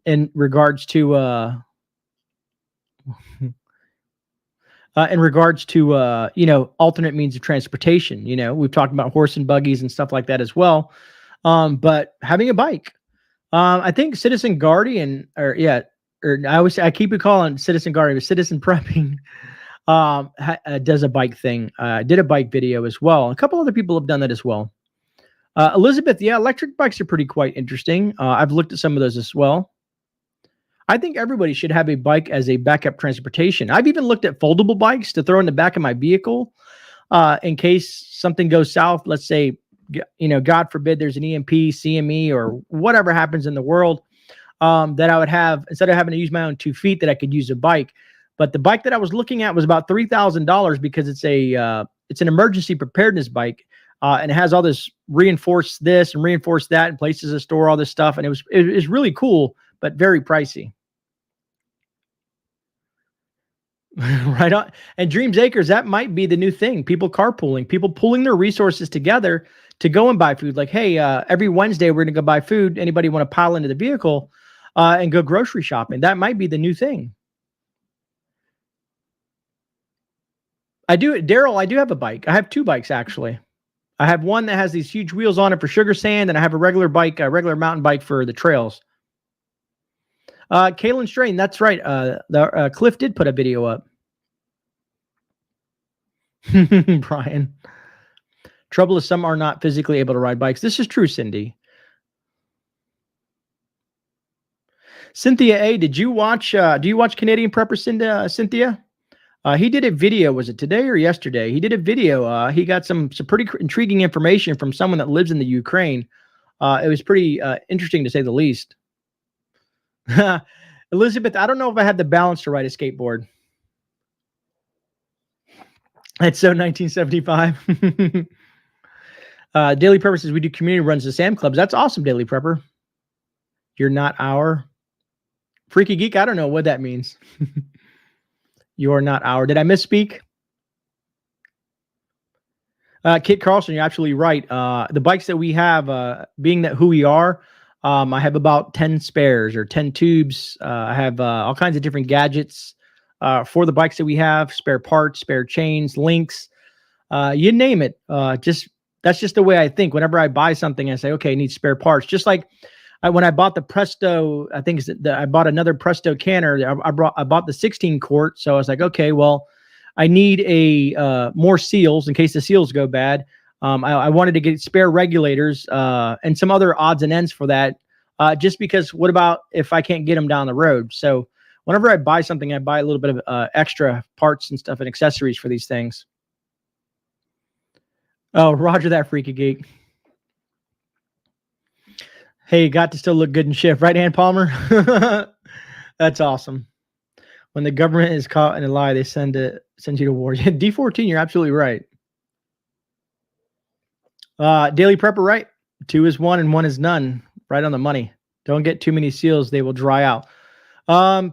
in regards to alternate means of transportation. We've talked about horse and buggies and stuff like that as well. But having a bike, I think Citizen Guardian, I keep it calling Citizen Guardian, but Citizen Prepping does a bike thing. Did a bike video as well. A couple other people have done that as well. Elizabeth, yeah, electric bikes are quite interesting. I've looked at some of those as well. I think everybody should have a bike as a backup transportation. I've even looked at foldable bikes to throw in the back of my vehicle in case something goes south. Let's say, God forbid there's an EMP, CME, or whatever happens in the world, that I would have, instead of having to use my own 2 feet, that I could use a bike. But the bike that I was looking at was about $3,000 because it's an emergency preparedness bike. And it has all this reinforced this and reinforced that and places to store all this stuff. And it was really cool, but very pricey. Right on. And Dreams Acres, that might be the new thing. People carpooling, people pulling their resources together to go and buy food. Like, hey, every Wednesday we're going to go buy food. Anybody want to pile into the vehicle and go grocery shopping? That might be the new thing. Daryl, I do have a bike. I have 2 bikes, actually. I have one that has these huge wheels on it for sugar sand, and I have a regular bike, a regular mountain bike for the trails. Kaylin Strain, that's right. Cliff did put a video up. Brian. Trouble is some are not physically able to ride bikes. This is true, Cindy. Cynthia A, did you watch, do you watch Canadian Prepper, Cynthia? He did a video. Was it today or yesterday? He did a video. He got some pretty intriguing information from someone that lives in the Ukraine. It was pretty interesting to say the least. Elizabeth, I don't know if I had the balance to ride a skateboard. That's so 1975. Daily Prepper says we do community runs to Sam Clubs. That's awesome, Daily Prepper. You're not our Freaky Geek. I don't know what that means. You're not our. Did I misspeak? Kit Carlson, you're absolutely right. The bikes that we have, being that who we are, I have about 10 spares or 10 tubes. I have all kinds of different gadgets for the bikes that we have, spare parts, spare chains, links, you name it. That's just the way I think. Whenever I buy something, I say, okay, I need spare parts. Just like when I bought the Presto, I think I bought another Presto canner. I bought the 16 quart. So I was like, okay, well, I need more seals in case the seals go bad. I wanted to get spare regulators and some other odds and ends for that. Just because what about if I can't get them down the road? So whenever I buy something, I buy a little bit of extra parts and stuff and accessories for these things. Oh, Roger that, Freaky Geek. Hey, got to still look good in shift, right, Ann Palmer? That's awesome. When the government is caught in a lie, they send you to war. D14, you're absolutely right. Daily Prepper, right? 2 is 1 and 1 is none. Right on the money. Don't get too many seals; they will dry out. What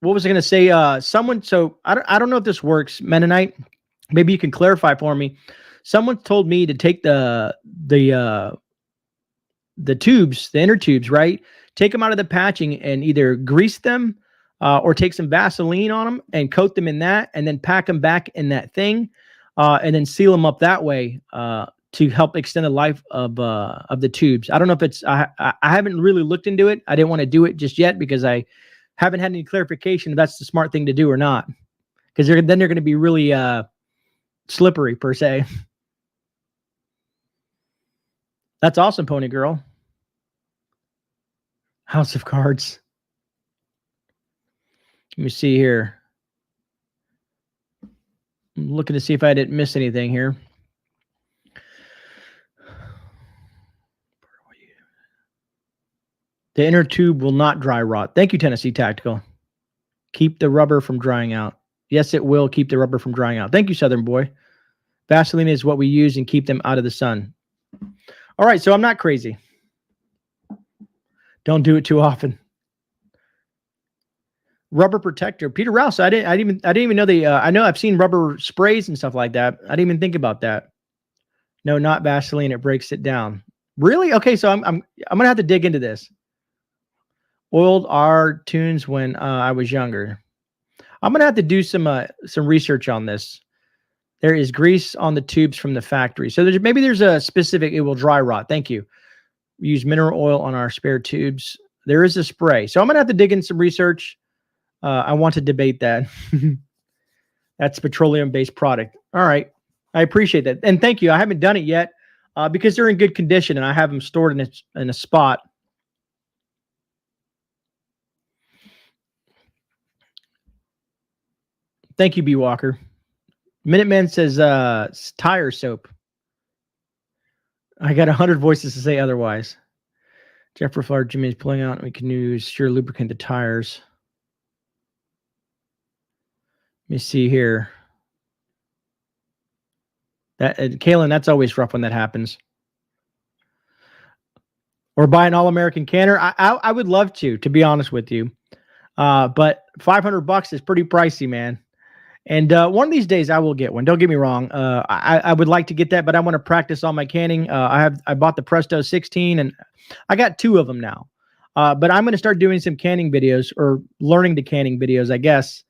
was I going to say? Someone. So I don't know if this works, Mennonite. Maybe you can clarify for me. Someone told me to take the tubes, the inner tubes, right? Take them out of the patching and either grease them or take some Vaseline on them and coat them in that, and then pack them back in that thing, and then seal them up that way to help extend the life of the tubes. I don't know if it's I haven't really looked into it. I didn't want to do it just yet because I haven't had any clarification if that's the smart thing to do or not. Because then they're going to be really slippery per se. That's awesome, Pony Girl. House of Cards. Let me see here. I'm looking to see if I didn't miss anything here. The inner tube will not dry rot. Thank you, Tennessee Tactical. Keep the rubber from drying out. Yes, it will keep the rubber from drying out. Thank you, Southern Boy. Vaseline is what we use and keep them out of the sun. All right, so I'm not crazy. Don't do it too often. Rubber protector. Peter Rouse, I didn't even know I know I've seen rubber sprays and stuff like that. I didn't even think about that. No, not Vaseline. It breaks it down. Really? Okay, so I'm gonna have to dig into this. Oiled our tunes when I was younger. I'm gonna have to do some research on this. There is grease on the tubes from the factory. So maybe there's a specific, it will dry rot. Thank you. We use mineral oil on our spare tubes. There is a spray. So I'm going to have to dig in some research. I want to debate that. That's petroleum-based product. All right. I appreciate that. And thank you. I haven't done it yet because they're in good condition and I have them stored in a spot. Thank you, B. Walker. Minuteman says tire soap. I got 100 voices to say otherwise. Jeffrey Flower, Jimmy is pulling out. We can use sure lubricant the tires. Let me see here. That Kaylin, that's always rough when that happens. Or buy an all-American canner. I would love to be honest with you. But $500 is pretty pricey, man. And one of these days I will get one. Don't get me wrong. I would like to get that, but I want to practice on my canning. I bought the Presto 16 and I got 2 of them now. But I'm going to start doing some canning videos or learning to canning videos, I guess,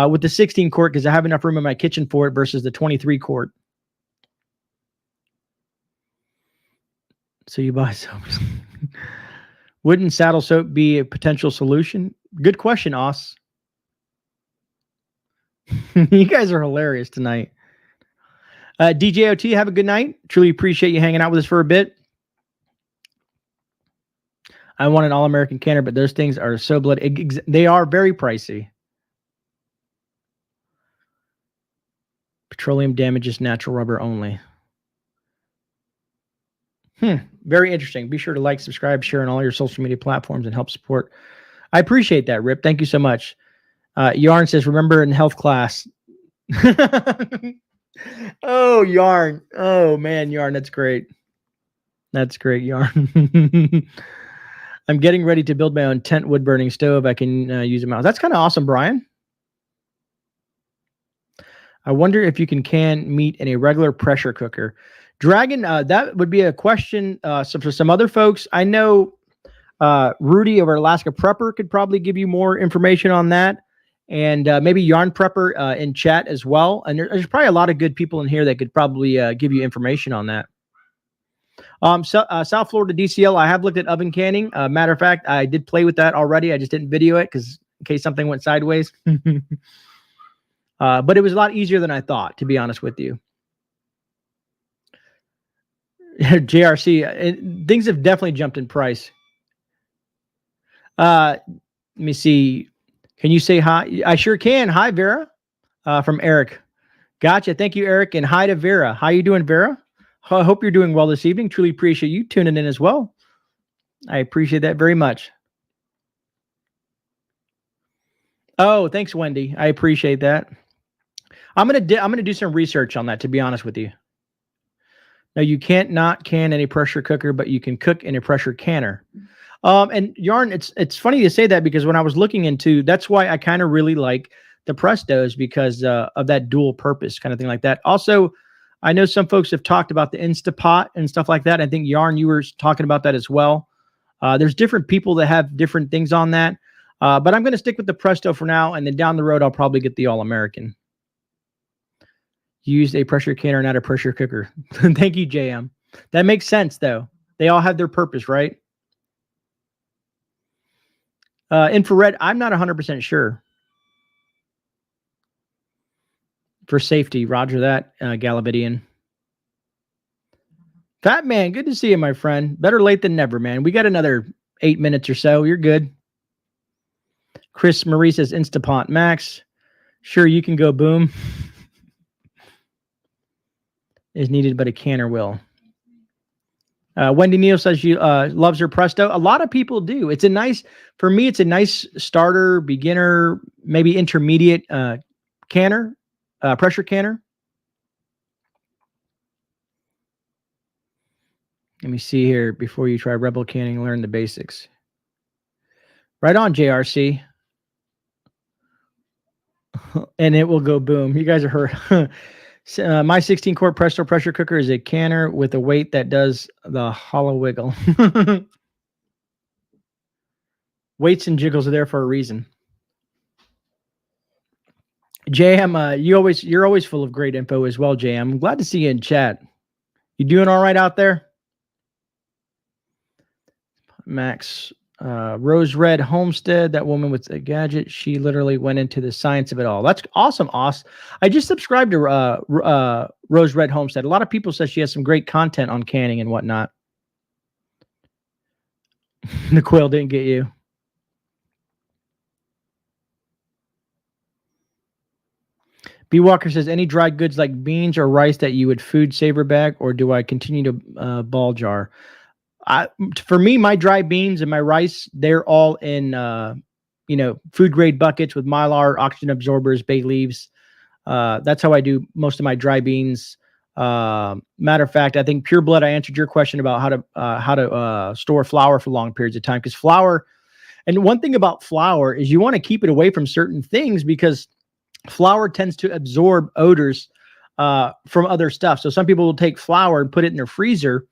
with the 16 quart because I have enough room in my kitchen for it versus the 23 quart. So you buy soap. Wouldn't saddle soap be a potential solution? Good question, Oss. You guys are hilarious tonight. DJOT, have a good night. Truly appreciate you hanging out with us for a bit. I want an all-American canner, but those things are so bloody. They are very pricey. Petroleum damages natural rubber only. Very interesting. Be sure to like, subscribe, share on all your social media platforms and help support. I appreciate that, Rip. Thank you so much. Yarn says, remember in health class. Oh, Yarn. Oh, man, Yarn. That's great. That's great, Yarn. I'm getting ready to build my own tent wood burning stove. I can use a mouse. That's kind of awesome, Brian. I wonder if you can meat in a regular pressure cooker. Dragon, that would be a question for some other folks. I know Rudy over Alaska Prepper could probably give you more information on that. And maybe Yarn Prepper in chat as well. And there's probably a lot of good people in here that could probably give you information on that. South Florida DCL, I have looked at oven canning. Matter of fact, I did play with that already. I just didn't video it because in case something went sideways. But it was a lot easier than I thought, to be honest with you. JRC, things have definitely jumped in price. Let me see. Can you say hi? I sure can. Hi, Vera, from Eric. Gotcha. Thank you, Eric. And hi to Vera. How you doing, Vera? I hope you're doing well this evening. Truly appreciate you tuning in as well. I appreciate that very much. Oh, thanks, Wendy. I appreciate that. I'm gonna do some research on that, to be honest with you. Now, you can't not can any pressure cooker, but you can cook in a pressure canner. And Yarn, it's funny to say that because when I was looking into, that's why I kind of really like the Prestos because of that dual purpose kind of thing like that. Also, I know some folks have talked about the Instapot and stuff like that. I think Yarn, you were talking about that as well. There's different people that have different things on that. But I'm going to stick with the Presto for now. And then down the road, I'll probably get the All-American. Use a pressure canner, not a pressure cooker. Thank you, JM. That makes sense, though. They all have their purpose, right? Infrared, I'm not 100% sure. For safety, roger that, Galavidian. Fat Man, good to see you, my friend. Better late than never, man. We got another 8 minutes or so. You're good. Chris Marie says, Instapot Max. Sure, you can go boom. Is needed, but a canner will. Wendy Neal says she loves her Presto. A lot of people do. It's a nice, for me, it's a nice starter, beginner, maybe intermediate canner, pressure canner. Let me see here. Before you try Rebel canning, learn the basics. Right on, JRC. And it will go boom. You guys are hurt. My 16-quart Presto pressure cooker is a canner with a weight that does the hollow wiggle. Weights and jiggles are there for a reason. JM, you're always full of great info as well, JM. I'm glad to see you in chat. You doing all right out there? Max, Rose Red Homestead, that woman with the gadget, she literally went into the science of it all. That's awesome, I just subscribed to Rose Red Homestead. A lot of people say she has some great content on canning and whatnot. The quail didn't get you. B Walker says, any dried goods like beans or rice that you would food saver bag, or do I continue to ball jar? For me, my dry beans and my rice, they're all in, food grade buckets with Mylar, oxygen absorbers, bay leaves. That's how I do most of my dry beans. Matter of fact, I think Pure Blood, I answered your question about how to store flour for long periods of time, because flour, and one thing about flour is you want to keep it away from certain things because flour tends to absorb odors from other stuff. So some people will take flour and put it in their freezer.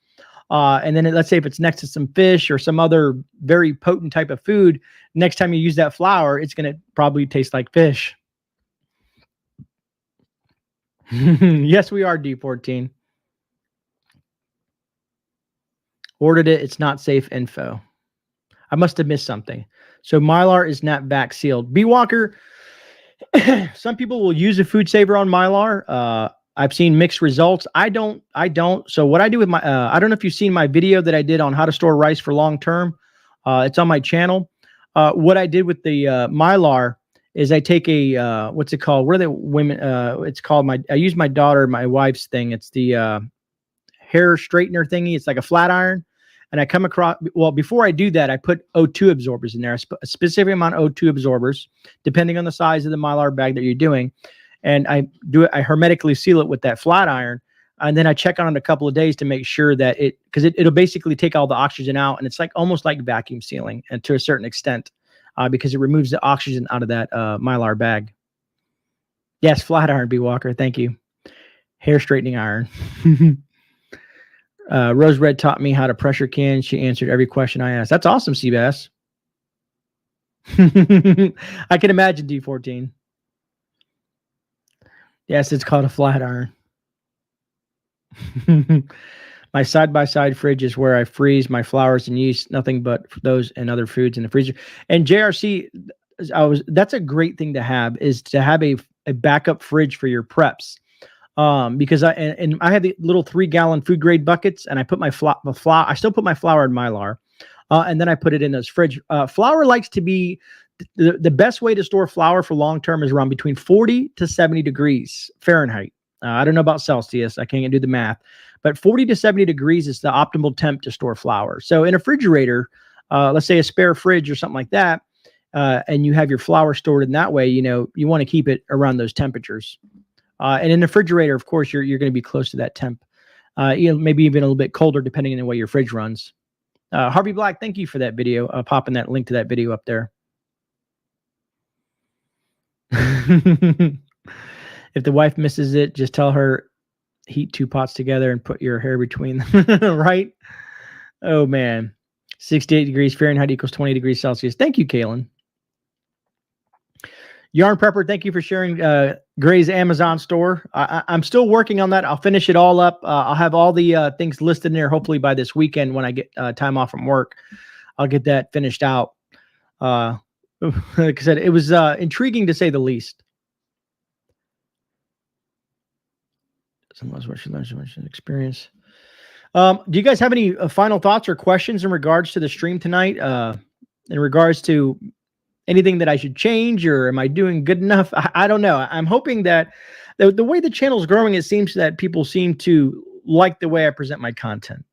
And then let's say if it's next to some fish or some other very potent type of food, next time you use that flour, it's going to probably taste like fish. Yes, we are D14. Ordered it. It's not safe info. I must have missed something. So Mylar is not back sealed. B Walker, some people will use a food saver on Mylar. I've seen mixed results. I don't. So what I do with my, I don't know if you've seen my video that I did on how to store rice for long term. It's on my channel. What I did with the Mylar is I take a, what's it called? What are the women? It's called I use my wife's thing. It's the hair straightener thingy. It's like a flat iron. And I come across, well, before I do that, I put O2 absorbers in there, a specific amount of O2 absorbers, depending on the size of the Mylar bag that you're doing. And I hermetically seal it with that flat iron. And then I check on it a couple of days to make sure that because it'll basically take all the oxygen out. And it's like almost like vacuum sealing, and to a certain extent, because it removes the oxygen out of that Mylar bag. Yes, flat iron, B. Walker. Thank you. Hair straightening iron. Rose Red taught me how to pressure can. She answered every question I asked. That's awesome, Seabass. I can imagine, D14. Yes, it's called a flat iron. My side-by-side fridge is where I freeze my flours and yeast, nothing but those and other foods in the freezer. And JRC, that's a great thing to have, is to have a backup fridge for your preps. Because I have the little 3-gallon food grade buckets, and I put my flour. I still put my flour in Mylar, and then I put it in those fridge. Flour likes to be the best way to store flour for long term is around between 40 to 70 degrees Fahrenheit. I don't know about Celsius. I can't do the math, but 40 to 70 degrees is the optimal temp to store flour. So in a refrigerator, let's say a spare fridge or something like that, and you have your flour stored in that way, you want to keep it around those temperatures. And in the refrigerator, of course, you're going to be close to that temp. Maybe even a little bit colder, depending on the way your fridge runs. Harvey Black, thank you for that video, popping that link to that video up there. If the wife misses it, just tell her, heat 2 pots together and put your hair between them, right? Oh, man. 68 degrees Fahrenheit equals 20 degrees Celsius. Thank you, Kaylin. Yarn Prepper, thank you for sharing Grey's Amazon store. I'm still working on that. I'll finish it all up. I'll have all the things listed in there hopefully by this weekend when I get time off from work. I'll get that finished out. Like I said, it was intriguing to say the least. What she learns, experience. Do you guys have any final thoughts or questions in regards to the stream tonight? In regards to anything that I should change, or am I doing good enough? I don't know. I'm hoping that the way the channel is growing, it seems that people seem to like the way I present my content.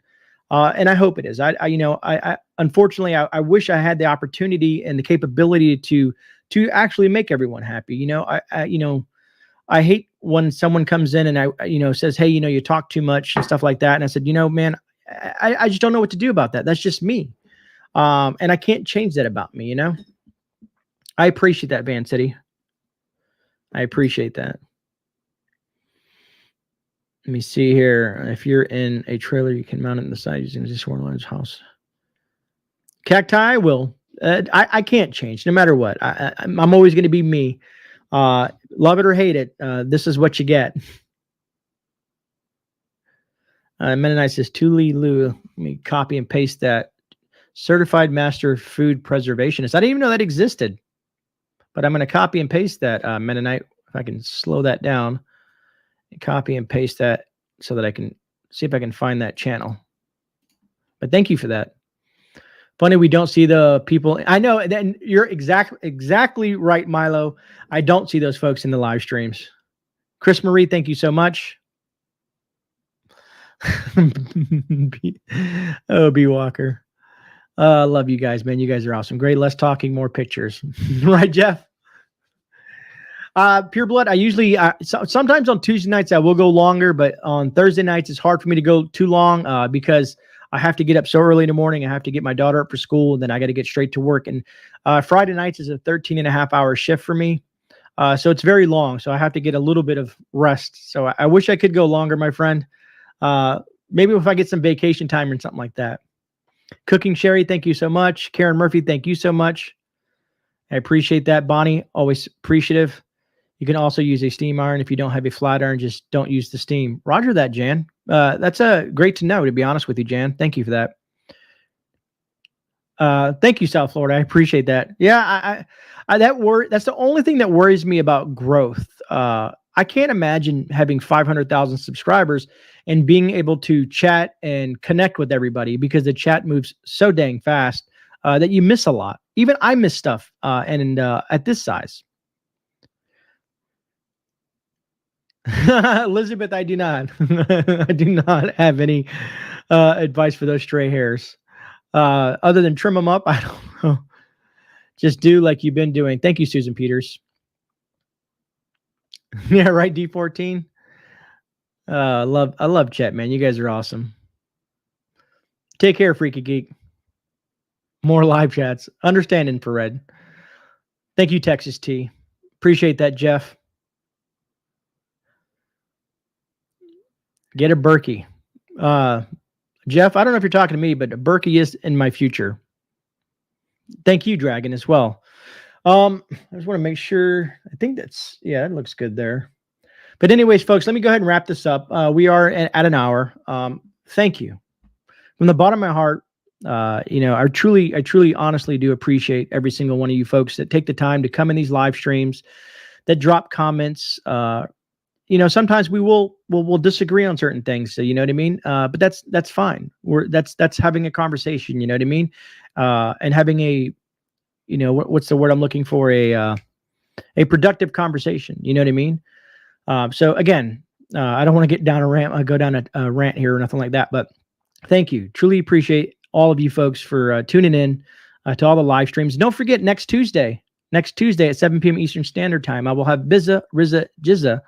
And I hope it is. I unfortunately, I wish I had the opportunity and the capability to actually make everyone happy. I hate when someone comes in and says, hey, you talk too much and stuff like that. And I said, man, I just don't know what to do about that. That's just me. And I can't change that about me, I appreciate that, Van City. I appreciate that. Let me see here. If you're in a trailer, you can mount it on the side using this one large house. Cacti will. I can't change no matter what. I'm always going to be me. Love it or hate it. This is what you get. Mennonite says, Tuli Lu. Let me copy and paste that. Certified Master Food Preservationist. I didn't even know that existed. But I'm going to copy and paste that, Mennonite. If I can slow that down. And copy and paste that so that I can see if I can find that channel. But thank you for that. Funny we don't see the people. I know, and you're exactly right, Milo. I don't see those folks in the live streams. Chris Marie, thank you so much. Oh, B Walker. Love you guys, man. You guys are awesome. Great. Less talking, more pictures. Right, Jeff? Pure Blood, I usually, sometimes on Tuesday nights I will go longer, but on Thursday nights it's hard for me to go too long because I have to get up so early in the morning. I have to get my daughter up for school, and then I got to get straight to work. And Friday nights is a 13.5-hour shift for me. So it's very long. So I have to get a little bit of rest. So I wish I could go longer, my friend. Maybe if I get some vacation time or something like that. Cooking Sherry, thank you so much. Karen Murphy, thank you so much. I appreciate that. Bonnie, always appreciative. You can also use a steam iron. If you don't have a flat iron, just don't use the steam. Roger that, Jan. That's great to know, to be honest with you, Jan. Thank you for that. Thank you, South Florida. I appreciate that. Yeah, that's the only thing that worries me about growth. I can't imagine having 500,000 subscribers and being able to chat and connect with everybody, because the chat moves so dang fast that you miss a lot. Even I miss stuff and at this size. Elizabeth, I do not. I do not have any advice for those stray hairs. Other than trim them up, I don't know. Just do like you've been doing. Thank you, Susan Peters. Yeah, right, D14. I love chat, man. You guys are awesome. Take care, Freaky Geek. More live chats. Understand infrared. Thank you, Texas T. Appreciate that, Jeff. Get a Berkey. Jeff, I don't know if you're talking to me, but a Berkey is in my future. Thank you, Dragon, as well. I just want to make sure. I think that's, yeah, it looks good there. But anyways, folks, let me go ahead and wrap this up. We are at an hour. Thank you. From the bottom of my heart, I truly, honestly do appreciate every single one of you folks that take the time to come in these live streams, that drop comments. Sometimes we'll disagree on certain things. So, you know what I mean? But that's fine. That's having a conversation, you know what I mean? And having a, what's the word I'm looking for? A productive conversation, you know what I mean? So again, I don't want to go down a rant here or nothing like that, but thank you. Truly appreciate all of you folks for tuning in to all the live streams. Don't forget next Tuesday at 7 p.m. Eastern Standard Time, I will have Riza Jizza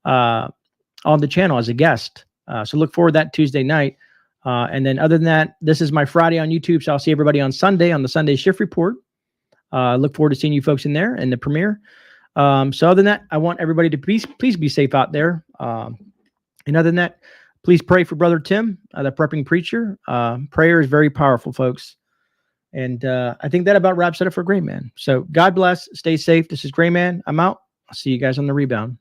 on the channel as a guest. So look forward to that Tuesday night. And then other than that, this is my Friday on YouTube. So I'll see everybody on Sunday on the Sunday Shift Report. Look forward to seeing you folks in there in the premiere. So other than that, I want everybody to please be safe out there. And other than that, please pray for Brother Tim, the prepping preacher. Prayer is very powerful, folks. And I think that about wraps it up for GreyMan. So God bless. Stay safe. This is GreyMan. I'm out. I'll see you guys on the rebound.